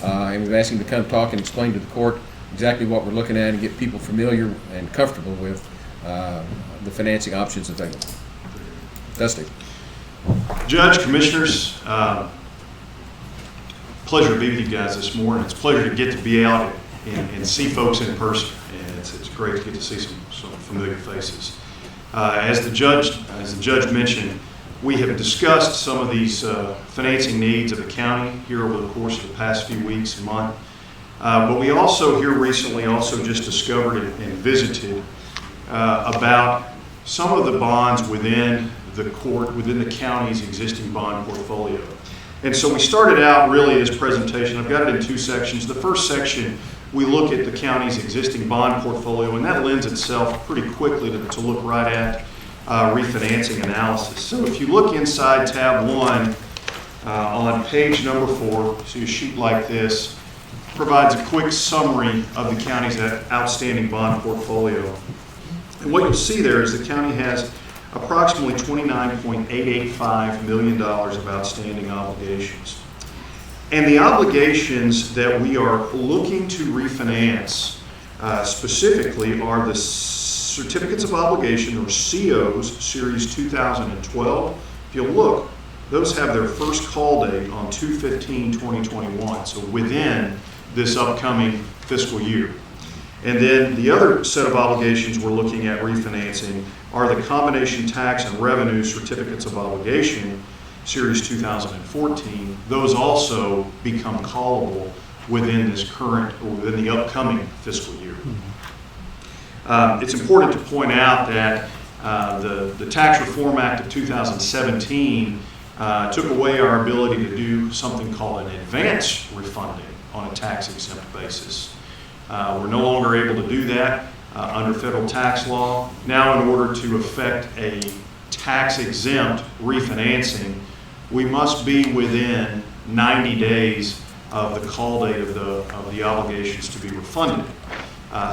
And we've asked him to come talk and explain to the court exactly what we're looking at and get people familiar and comfortable with the financing options available. Dusty. Judge, Commissioners, pleasure to be with you guys this morning. It's a pleasure to get to be out and see folks in person, and it's great to get to see some familiar faces. As the judge mentioned, we have discussed some of these financing needs of the county here over the course of the past few weeks and month. But we also here recently also just discovered and visited about some of the bonds within the county's existing bond portfolio. And so we started out really this presentation, I've got it in two sections. The first section, we look at the county's existing bond portfolio, and that lends itself pretty quickly to look right at refinancing analysis. So if you look inside tab 1 on page number 4, see a sheet like this, provides a quick summary of the county's outstanding bond portfolio. And what you'll see there is the county has approximately $29.885 million of outstanding obligations. And the obligations that we are looking to refinance specifically are the Certificates of Obligation, or COs, Series 2012. If you'll look, those have their first call date on 2/15/2021, so within this upcoming fiscal year. And then the other set of obligations we're looking at refinancing are the Combination Tax and Revenue Certificates of Obligation, Series 2014. Those also become callable within this current, or within the upcoming fiscal year. It's important to point out that the Tax Reform Act of 2017 took away our ability to do something called an advance refunding on a tax-exempt basis. We're no longer able to do that under federal tax law. Now, in order to effect a tax-exempt refinancing, we must be within 90 days of the call date of the obligations to be refunded.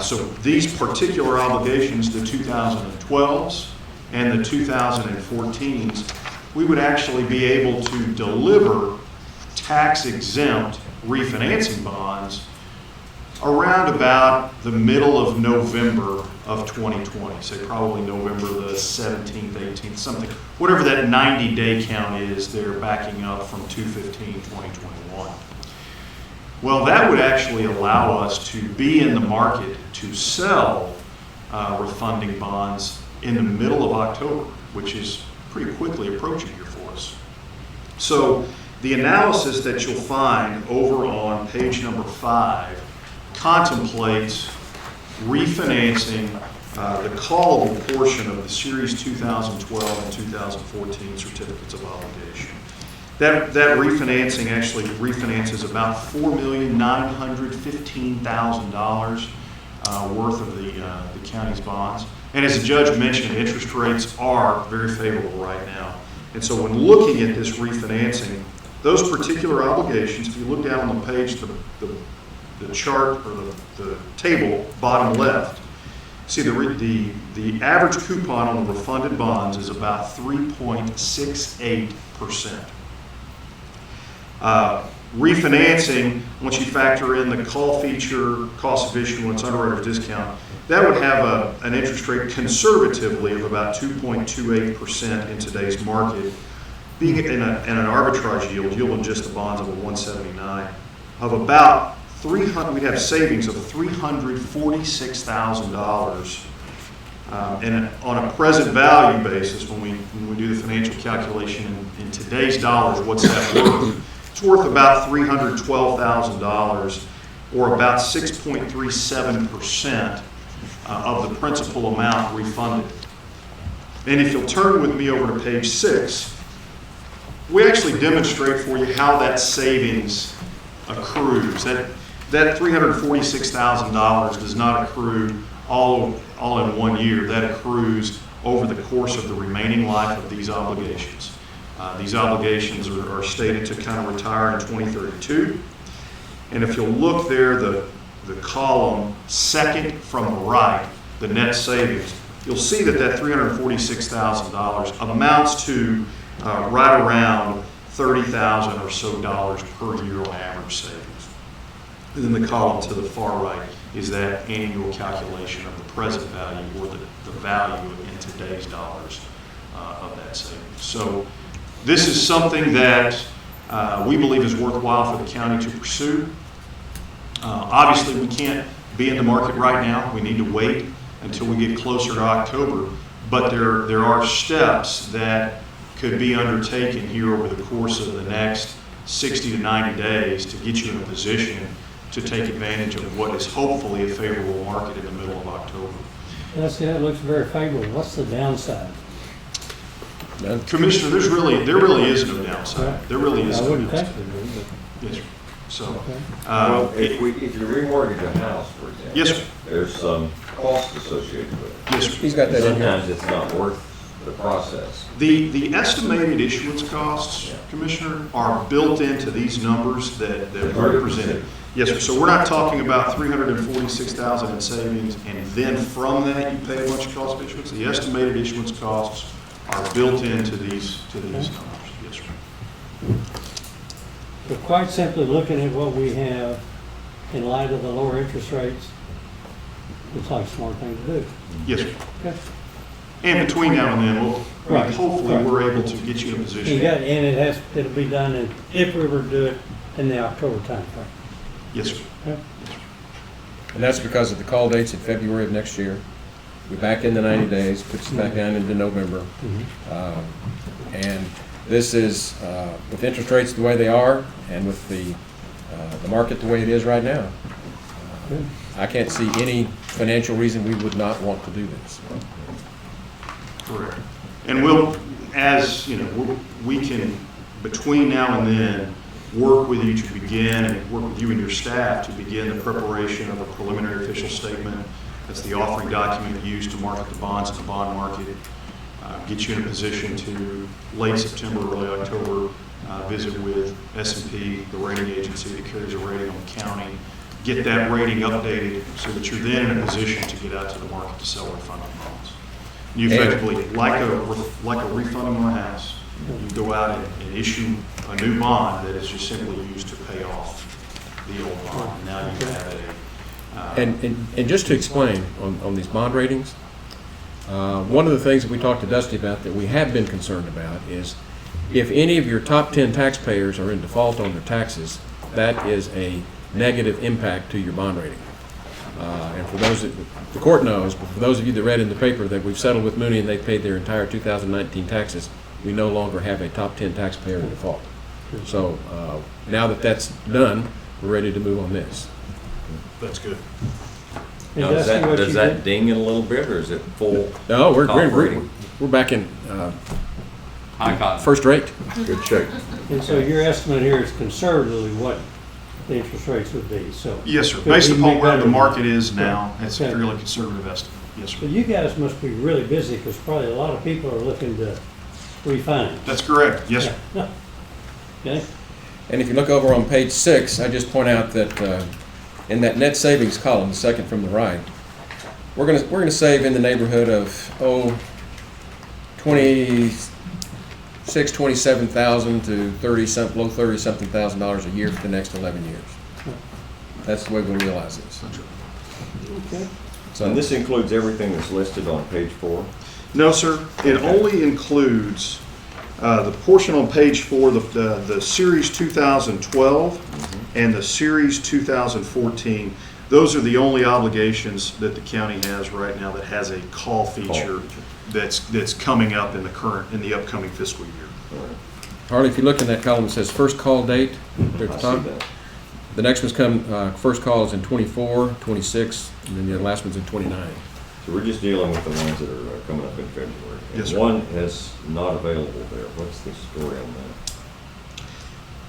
So these particular obligations, the 2012s and the 2014s, we would actually be able to deliver tax-exempt refinancing bonds around about the middle of November of 2020, say probably November the 17th, 18th, something, whatever that 90-day count is, they're backing up from 2/15/2021. Well, that would actually allow us to be in the market to sell refunding bonds in the middle of October, which is pretty quickly approaching here for us. So the analysis that you'll find over on page number 5 contemplates refinancing the callable portion of the Series 2012 and 2014 certificates of obligation. That refinancing actually refinances about $4,915,000 worth of the county's bonds. And as the judge mentioned, interest rates are very favorable right now. And so when looking at this refinancing, those particular obligations, if you look down on the page, the chart or the table bottom left, see the average coupon on the refunded bonds is about 3.68%. Refinancing, once you factor in the call feature, cost of issuance, underwriter's discount, that would have an interest rate conservatively of about 2.28% in today's market, being in an arbitrage yield on just the bonds of a 179 of about 300. We'd have savings of $346,000. And on a present value basis, when we do the financial calculation in today's dollars, what's that worth? It's worth about $312,000, or about 6.37% of the principal amount refunded. And if you'll turn with me over to page 6, we actually demonstrate for you how that savings accrues. That $346,000 does not accrue all in 1 year. That accrues over the course of the remaining life of these obligations. These obligations are stated to kind of retire in 2032. And if you'll look there, the column second from the right, the net savings, you'll see that $346,000 amounts to right around $30,000 or so per year on average savings. And then the column to the far right is that annual calculation of the present value, or the value in today's dollars of that savings. So this is something that we believe is worthwhile for the county to pursue. Obviously, we can't be in the market right now. We need to wait until we get closer to October. But there are steps that could be undertaken here over the course of the next 60 to 90 days to get you in a position to take advantage of what is hopefully a favorable market in the middle of October. Yes, yeah, it looks very favorable. What's the downside? Commissioner, there really is no downside. There really is I no wouldn't think downside. there would, but. Yes, sir. So, Well, if you remortgage a house, for example. Yes, sir. There's some cost associated with it. Yes, sir. He's got that in here. Sometimes it's not worth the process. The estimated issuance costs, Commissioner, are built into these numbers that were presented. Yes, sir. So we're not talking about $346,000 in savings, and then from that you pay a bunch of cost of issuance. The estimated issuance costs are built into these numbers. Yes, sir. But quite simply, looking at what we have in light of the lower interest rates, looks like a smart thing to do. Yes, sir. Okay. And between now and then, Right. hopefully Right. we're able to get you in a position. It'll be done if we were to do it in the October timeframe. Yes, sir. Okay. And that's because of the call dates in February of next year. We're back in the 90 days, puts us back down into November. And this is, with interest rates the way they are, and with the market the way it is right now, I can't see any financial reason we would not want to do this. Correct. And we'll, as you know, we can, between now and then, work with you to begin, and work with you and your staff to begin the preparation of a preliminary official statement. That's the offering document used to market the bonds in the bond market. Get you in a position to, late September, early October, visit with S&P, the rating agency that carries a rating on the county. Get that rating updated so that you're then in a position to get out to the market to sell refunding bonds. You effectively, like a refund on a house, you go out and issue a new bond that is just simply used to pay off the old bond. Now you have And just to explain on these bond ratings, one of the things that we talked to Dusty about that we have been concerned about is if any of your top 10 taxpayers are in default on their taxes, that is a negative impact to your bond rating. And for those that, the court knows, but for those of you that read in the paper that we've settled with Mooney and they paid their entire 2019 taxes, we no longer have a top 10 taxpayer in default. So now that that's done, we're ready to move on this. that's good. And Now, does Dusty, what you that did- ding it a little bit, or is it full? No, we're operating? back in High cotton. first rate. Good shape. And so your estimate here is conservatively what the interest rates would be, so. Yes, sir. Could Based even upon be where better the than market that. is now, it's a Okay. fairly conservative estimate. Yes, sir. But you guys must be really busy because probably a lot of people are looking to refinance. That's correct. Yes, sir. Okay? And if you look over on page 6, I just point out that in that net savings column, the second from the right, we're gonna save in the neighborhood of 27,000 to low 30 something thousand dollars a year for the next 11 years. That's the way we realize this. Okay. And this includes everything that's listed on page 4? No, sir. It only includes the portion on page 4, the Series 2012 and the Series 2014. Those are the only obligations that the county has right now that has a call feature that's coming up in the upcoming fiscal year. Harley, if you look in that column, it says first call date there at I the see top. that. The next one's first call is in 24, 26, and then the last one's in 29. So we're just dealing with the ones that are coming up in February. And Yes, sir. one is not available there. What's the story on that?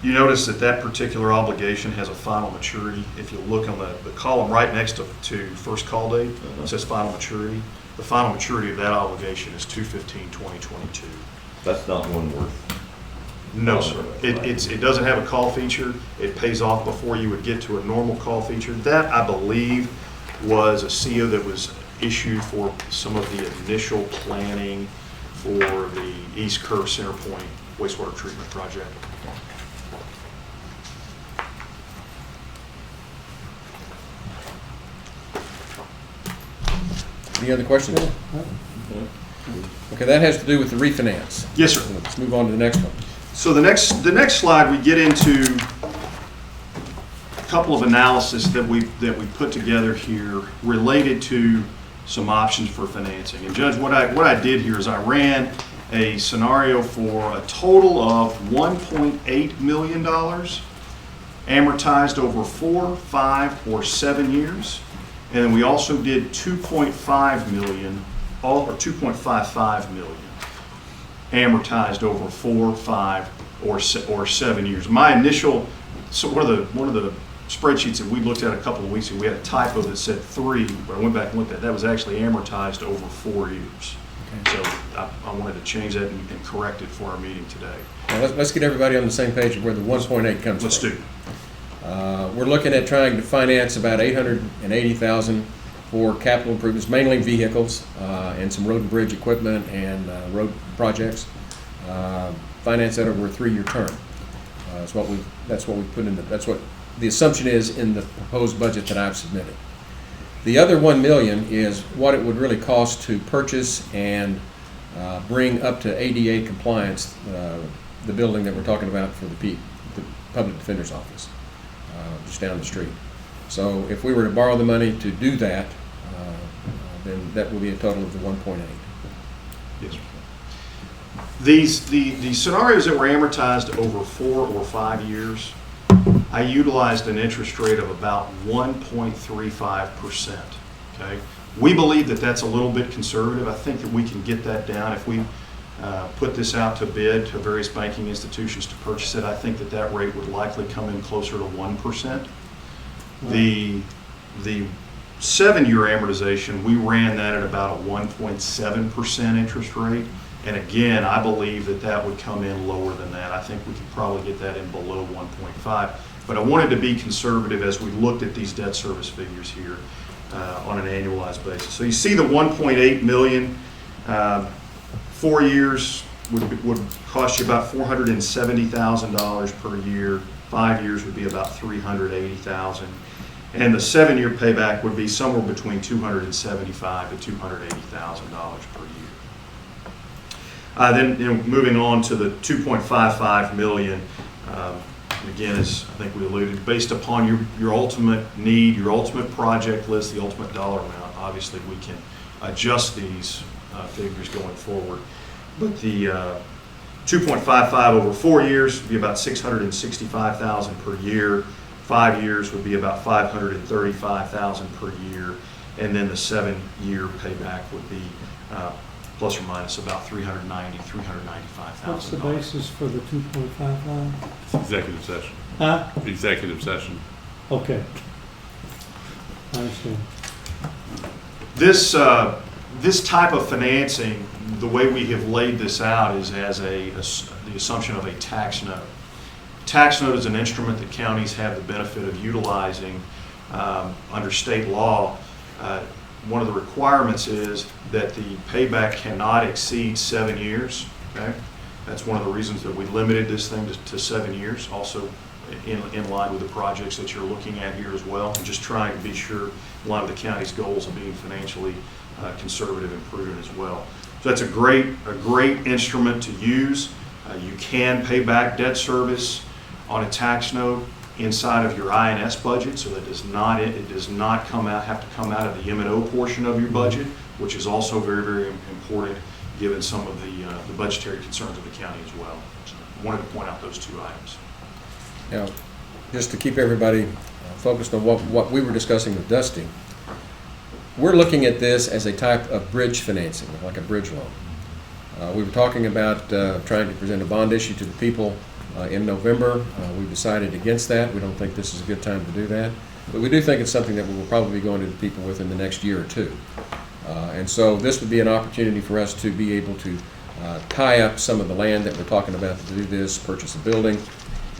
You notice that particular obligation has a final maturity. If you look on the column right next to first call date, it says final maturity. The final maturity of that obligation is 2/15/2022. That's not one worth. No, sir. It doesn't have a call feature. It pays off before you would get to a normal call feature. That, I believe, was a CO that was issued for some of the initial planning for the East Kerr Center Point wastewater treatment project. Any other questions? Okay, that has to do with the refinance. Yes, sir. Let's move on to the next one. So the next slide, we get into a couple of analysis that we put together here related to some options for financing. And Judge, what I did here is I ran a scenario for a total of $1.8 million amortized over 4, 5, or 7 years. And then we also did 2.5 million, or 2.55 million amortized over 4, 5, or 7 years. My initial, so one of the spreadsheets that we looked at a couple of weeks ago, we had a typo that said 3, but I went back and looked at that was actually amortized over 4 years. Okay. So I wanted to change that and correct it for our meeting today. Now, let's get everybody on the same page of where the 1.8 comes from. Let's do. We're looking at trying to finance about $880,000 for capital improvements, mainly vehicles and some road and bridge equipment and road projects. Finance that over a 3-year term. That's what we put in. That's what the assumption is in the proposed budget that I've submitted. The other $1 million is what it would really cost to purchase and bring up to ADA compliance the building that we're talking about for the Public Defender's Office, just down the street. So if we were to borrow the money to do that, then that will be a total of the 1.8. Yes, sir. The scenarios that were amortized over 4 or 5 years, I utilized an interest rate of about 1.35%. Okay, we believe that that's a little bit conservative. I think that we can get that down if we put this out to bid to various banking institutions to purchase it. I think that rate would likely come in closer to 1%. The 7-year amortization, we ran that at about a 1.7% interest rate. And again, I believe that would come in lower than that. I think we could probably get that in below 1.5. But I wanted to be conservative as we looked at these debt service figures here on an annualized basis. So you see the 1.8 million 4 years would cost you about $470,000 per year. 5 years would be about $380,000. And the 7-year payback would be somewhere between $275,000 to $280,000 per year. Then moving on to the $2.55 million, again, as I think we alluded, based upon your ultimate need, your ultimate project list, the ultimate dollar amount, obviously we can adjust these figures going forward. But the 2.55 over 4 years would be about $665,000 per year. 5 years would be about $535,000 per year, and then the 7-year payback would be plus or minus about $395,000. What's the basis for the 2.55? Executive session. Huh? Executive session. Okay. I understand. This type of financing, the way we have laid this out is as the assumption of a tax note. Tax note is an instrument that counties have the benefit of utilizing under state law. One of the requirements is that the payback cannot exceed 7 years. Okay? That's one of the reasons that we limited this thing to 7 years, also in line with the projects that you're looking at here as well, and just trying to be sure in line with the county's goals of being financially conservative and prudent as well. So that's a great instrument to use. You can pay back debt service on a tax note inside of your INS budget, so that it does not have to come out of the M&O portion of your budget, which is also very, very important given some of the budgetary concerns of the county as well. So I wanted to point out those two items. Now, just to keep everybody focused on what we were discussing with Dusty, we're looking at this as a type of bridge financing, like a bridge loan. We were talking about trying to present a bond issue to the people in November. We decided against that. We don't think this is a good time to do that. But we do think it's something that we will probably be going to the people with in the next year or two. And so this would be an opportunity for us to be able to tie up some of the land that we're talking about to do this, purchase a building,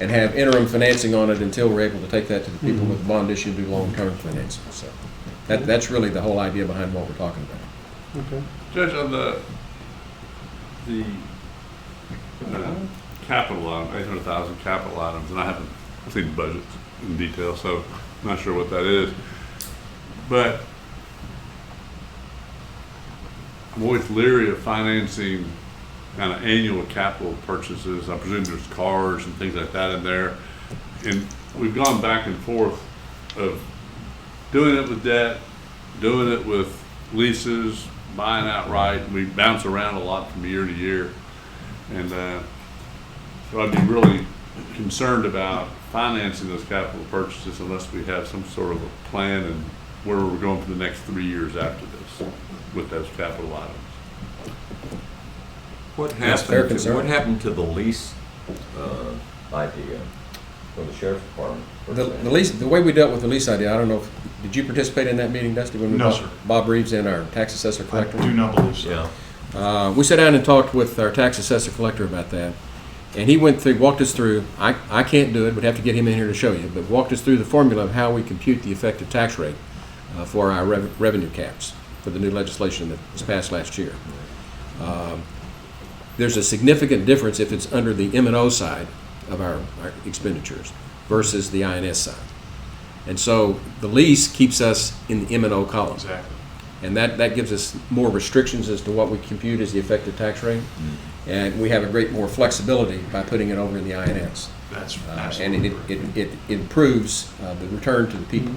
and have interim financing on it until we're able to take that to the people with the bond issue and do long-term financing. So that's really the whole idea behind what we're talking about. Okay. Judge, on the capital item, 800,000 capital items, and I haven't seen the budgets in detail, so I'm not sure what that is. But I'm always leery of financing kind of annual capital purchases. I presume there's cars and things like that in there. And we've gone back and forth of doing it with debt, doing it with leases, buying outright. We bounce around a lot from year to year. And so I'd be really concerned about financing those capital purchases unless we have some sort of a plan and where we're going for the next 3 years after this with those capital items. What That's fair concern. What happened to the lease idea for the sheriff's department? The lease, the way we dealt with the lease idea, I don't know did you participate in that meeting, Dusty? When we No, sir. Bob Reeves and our tax assessor collector? I do not believe so. Yeah. We sat down and talked with our tax assessor collector about that, and he walked us through. I can't do it, would have to get him in here to show you, but walked us through the formula of how we compute the effective tax rate for our revenue caps for the new legislation that was passed last year. There's a significant difference if it's under the M&O side of our expenditures versus the INS side. And so the lease keeps us in the M&O column. Exactly. And that gives us more restrictions as to what we compute as the effective tax rate. And we have a great more flexibility by putting it over in the INS. That's And absolutely correct. it improves the return to the people.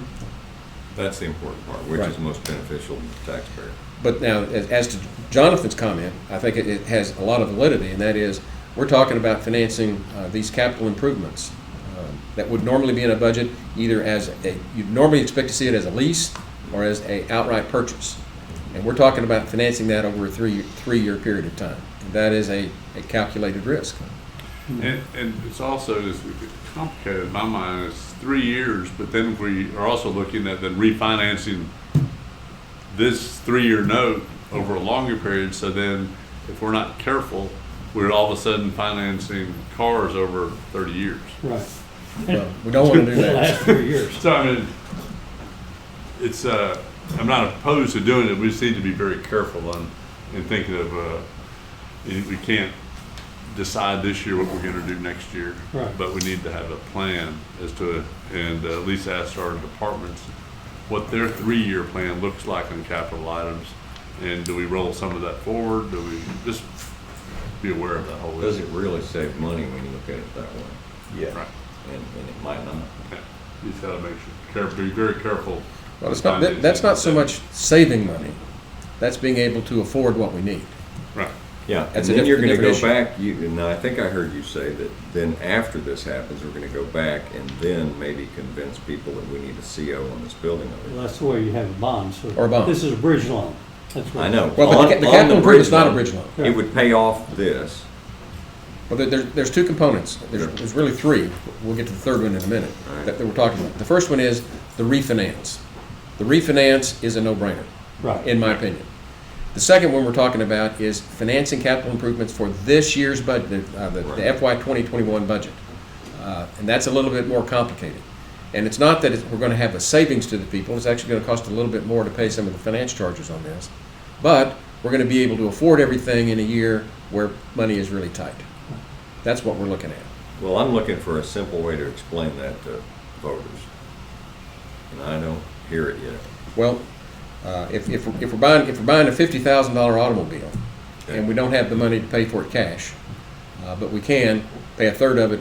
That's the important part, which Right. is most beneficial to the taxpayer. But now, as to Jonathan's comment, I think it has a lot of validity, and that is, we're talking about financing these capital improvements that would normally be in a budget either you'd normally expect to see it as a lease or as a outright purchase. And we're talking about financing that over a three-year period of time. And that is a calculated risk. And it's also complicated in my mind. It's 3 years, but then we are also looking at then refinancing this 3-year note over a longer period. So then if we're not careful, we're all of a sudden financing cars over 30 years. Right. Well, we don't want to do The that. last 3 years. So I mean, it's I'm not opposed to doing it. We just need to be very careful on and thinking of, we can't decide this year what we're gonna do next year. Right. But we need to have a plan as to, and at least ask our departments what their 3-year plan looks like on capital items. And do we roll some of that forward? Do we just be aware of that whole Does issue? it really save money when you look at it that way? Yeah. Right. And it might not. Yeah. You just gotta make sure, be very careful. Well, it's not, that's not so much saving money. That's being able to afford what we need. Right. Yeah, and That's a then you're gonna different go issue. back, and I think I heard you say that then after this happens, we're gonna go back and then maybe convince people that we need a CO on this building. Well, that's the way you have a bond. So Or a bond. This is a bridge loan. That's what. I know. Well, but On- the on capital improvement's bridge not a loan, bridge loan. It would pay off this. Well, there's two components. There's really three. We'll get to the third one in a minute All right. that we're talking about. The first one is the refinance. The refinance is a no-brainer, Right. in my opinion. The second one we're talking about is financing capital improvements for this year's budget, the FY 2021 budget. And that's a little bit more complicated. And it's not that we're going to have a savings to the people. It's actually going to cost a little bit more to pay some of the finance charges on this. But we're going to be able to afford everything in a year where money is really tight. That's what we're looking at. Well, I'm looking for a simple way to explain that to voters. And I don't hear it yet. Well, if we're buying a $50,000 automobile and we don't have the money to pay for it cash, but we can pay a third of it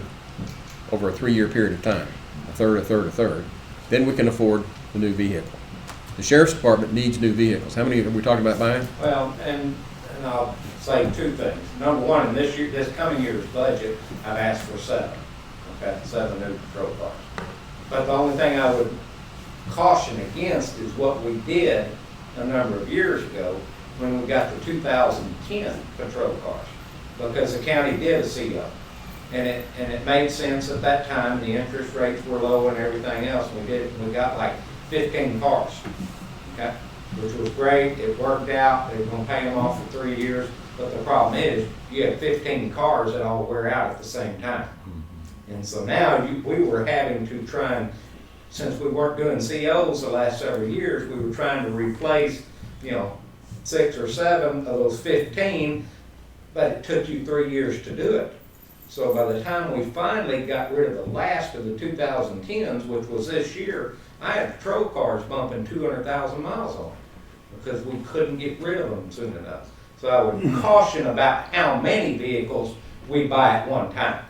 over a 3-year period of time, a third, then we can afford the new vehicle. The Sheriff's Department needs new vehicles. How many are we talking about buying? Well, and I'll say two things. Number one, in this coming year's budget, I've asked for 7 new patrol cars. But the only thing I would caution against is what we did a number of years ago when we got the 2010 patrol cars, because the county did a CO. And it made sense at that time. The interest rates were low and everything else. We got like 15 cars, okay, which was great. It worked out. They were going to pay them off for 3 years. But the problem is, you have 15 cars that all wear out at the same time. And so now we were having to try and, since we weren't doing COs the last several years, we were trying to replace, 6 or 7 of those 15, but it took you 3 years to do it. So by the time we finally got rid of the last of the 2010s, which was this year, I had patrol cars bumping 200,000 miles on them because we couldn't get rid of them soon enough. So I would caution about how many vehicles we buy at one time.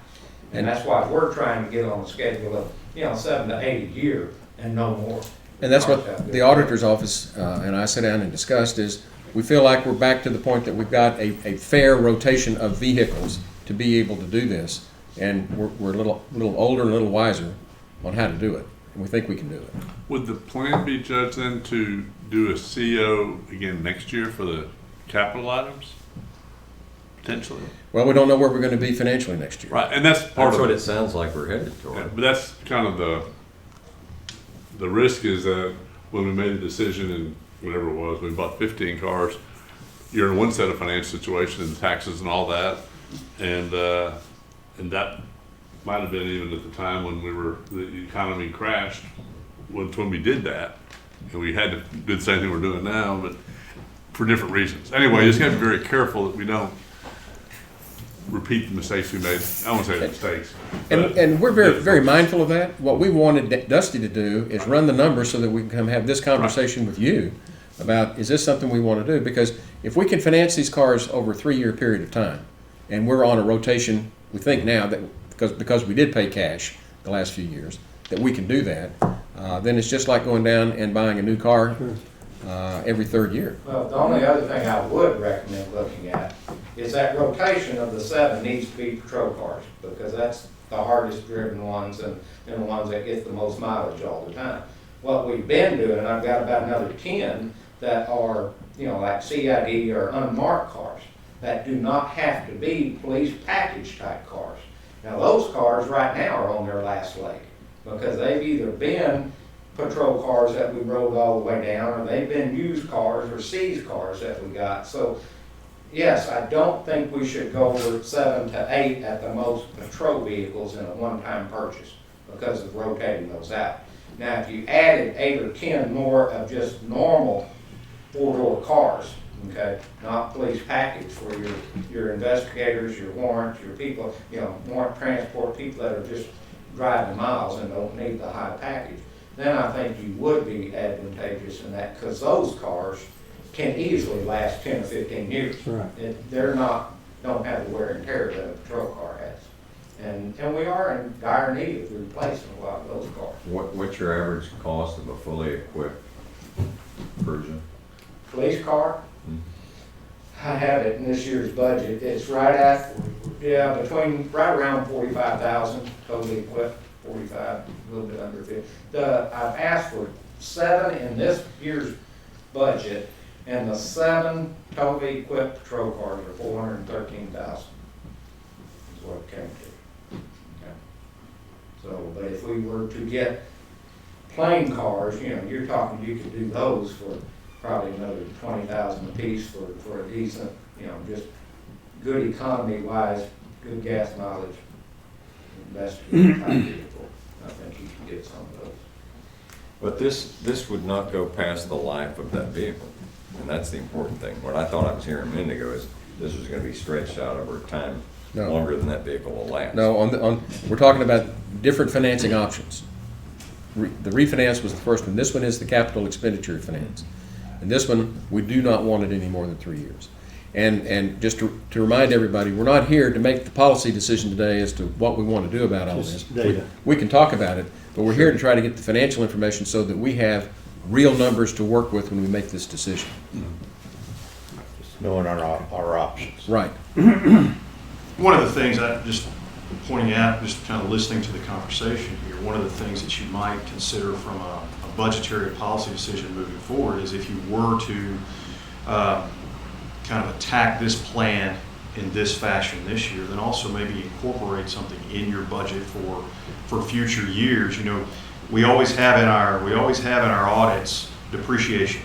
And that's why we're trying to get on the schedule of, 7 to 8 a year and no more. And that's what the auditor's office and I sat down and discussed is we feel like we're back to the point that we've got a fair rotation of vehicles to be able to do this. And we're a little older and a little wiser on how to do it. And we think we can do it. Would the plan be, Judge, then to do a CO again next year for the capital items? Potentially. Well, we don't know where we're going to be financially next year. Right, and that's part That's of what it. it sounds like we're headed toward. Yeah, but that's kind of the risk is that when we made the decision in whatever it was, we bought 15 cars, you're in one set of financial situation and taxes and all that. And that might have been even at the time when the economy crashed, when we did that. And we had to do the same thing we're doing now, but for different reasons. Anyway, you just have to be very careful that we don't repeat the mistakes we made. I won't say mistakes. And we're very mindful of that. What we wanted Dusty to do is run the numbers so that we can come have this conversation with you about, is this something we want to do? Because if we can finance these cars over a 3-year period of time, and we're on a rotation, we think now that because we did pay cash the last few years, that we can do that, then it's just like going down and buying a new car every 3rd year. Well, the only other thing I would recommend looking at is that rotation of the 7 needs to be patrol cars, because that's the hardest driven ones and the ones that get the most mileage all the time. What we've been doing, I've got about another 10 that are, like CID or unmarked cars that do not have to be police package type cars. Now those cars right now are on their last leg because they've either been patrol cars that we rode all the way down, or they've been used cars or seized cars that we got. So yes, I don't think we should go over 7 to 8 at the most patrol vehicles in a one-time purchase because of rotating those out. Now, if you added 8 or 10 more of just normal 4-door cars, okay? Not police package for your investigators, your warrants, your people, warrant transport, people that are just driving miles and don't need the high package. Then I think you would be advantageous in that, because those cars can easily last 10 or 15 years. Right. They're not, don't have the wear and tear that a patrol car has. And we are in dire need of replacing a lot of those cars. What's your average cost of a fully equipped cruiser? Police car, I have it in this year's budget. It's right at, right around 45,000 totally equipped, 45, a little bit under 50. I've asked for 7 in this year's budget, and the 7 totally equipped patrol cars are 413,000. Is what it came to. Okay. So, but if we were to get plain cars, you're talking, you could do those for probably another 20,000 a piece for a decent, just good economy wise, good gas mileage, investigative type vehicle. I think you can get some of those. But this would not go past the life of that vehicle, and that's the important thing. What I thought I was hearing a minute ago is this was going to be stretched out over time longer than that vehicle will last. No, we're talking about different financing options. The refinance was the first one. This one is the capital expenditure finance. And this one, we do not want it any more than 3 years. And just to remind everybody, we're not here to make the policy decision today as to what we want to do about all this. We can talk about it, but we're here to try to get the financial information so that we have real numbers to work with when we make this decision. Knowing our options. Right. One of the things I just pointing out, just kind of listening to the conversation here, one of the things that you might consider from a budgetary policy decision moving forward is if you were to kind of attack this plan in this fashion this year, then also maybe incorporate something in your budget for future years. We always have in our audits depreciation,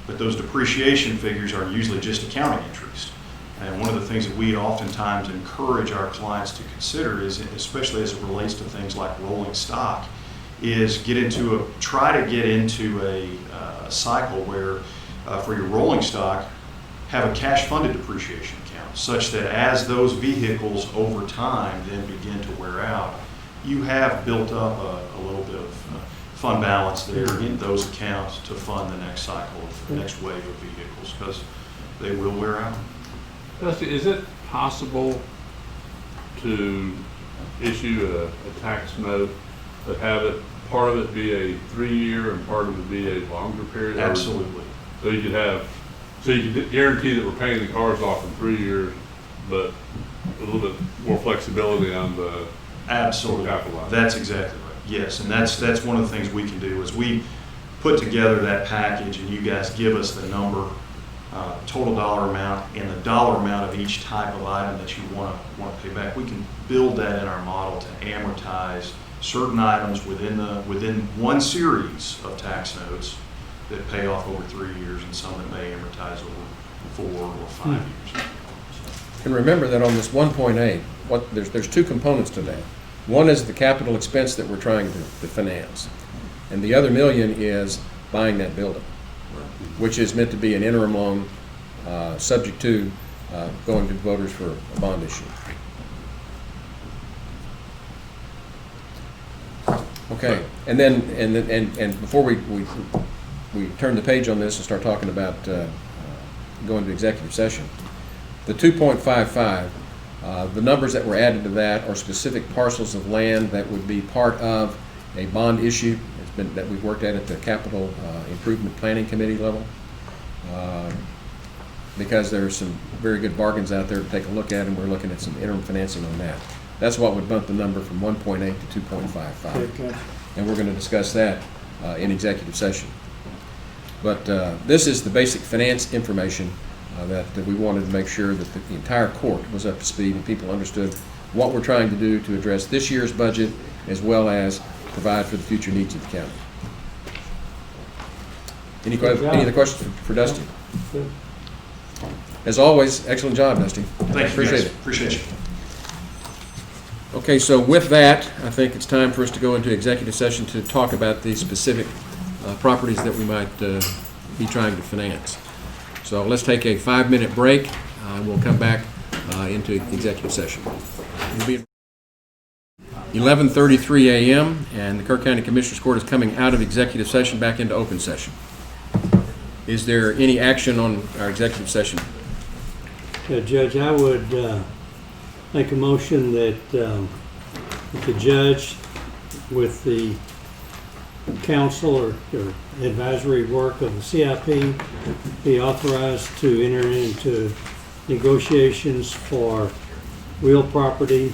but those depreciation figures are usually just accounting entries. And one of the things that we oftentimes encourage our clients to consider is, especially as it relates to things like rolling stock, is try to get into a cycle where for your rolling stock, have a cash funded depreciation account such that as those vehicles over time then begin to wear out, you have built up a little bit of fund balance there in those accounts to fund the next cycle, the next wave of vehicles, because they will wear out. Dusty, is it possible to issue a tax note that have it, part of it be a 3-year and part of it be a longer period? Absolutely. So you could guarantee that we're paying the cars off in 3 years, but a little bit more flexibility on the Absolutely. Capital. That's exactly right. Yes, and that's one of the things we can do is we put together that package and you guys give us the number, total dollar amount, and the dollar amount of each type of item that you want to pay back. We can build that in our model to amortize certain items within one series of tax notes that pay off over 3 years and some that may amortize over 4 or 5 years. And remember that on this 1.8, there's 2 components to that. One is the capital expense that we're trying to finance, and the other $1 million is buying that building, which is meant to be an interim loan, subject to going to the voters for a bond issue. Okay, and before we turn the page on this and start talking about going to executive session, the 2.55, the numbers that were added to that are specific parcels of land that would be part of a bond issue that we've worked at the Capital Improvement Planning Committee level, because there's some very good bargains out there to take a look at, and we're looking at some interim financing on that. That's what would bump the number from 1.8 to 2.55. Okay. And we're going to discuss that in executive session. But this is the basic finance information that we wanted to make sure that the entire court was up to speed and people understood what we're trying to do to address this year's budget as well as provide for the future needs of the county. Any other questions for Dusty? Good. As always, excellent job, Dusty. Thank you. Appreciate it. Appreciate you. Okay, so with that, I think it's time for us to go into executive session to talk about the specific properties that we might be trying to finance. So let's take a 5-minute break. We'll come back into executive session. We'll be 11:33 a.m. and the Kirk County Commissioners Court is coming out of executive session back into open session. Is there any action on our executive session? Judge, I would make a motion that the judge, with the counsel or advisory work of the CIP, be authorized to enter into negotiations for real property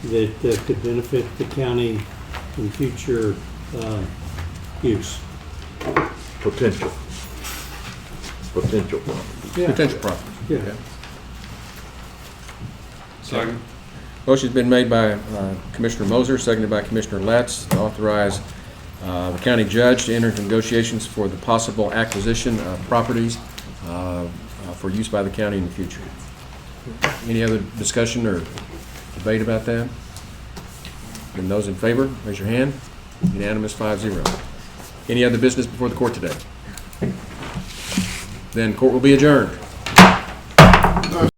that could benefit the county in future use. Potential. Potential. Yeah. Potential property. Yeah. Okay. Second. Motion's been made by Commissioner Moser, seconded by Commissioner Letts, to authorize the county judge to enter into negotiations for the possible acquisition of properties for use by the county in the future. Any other discussion or debate about that? And those in favor, raise your hand. Unanimous, 5-0. Any other business before the court today? Then court will be adjourned.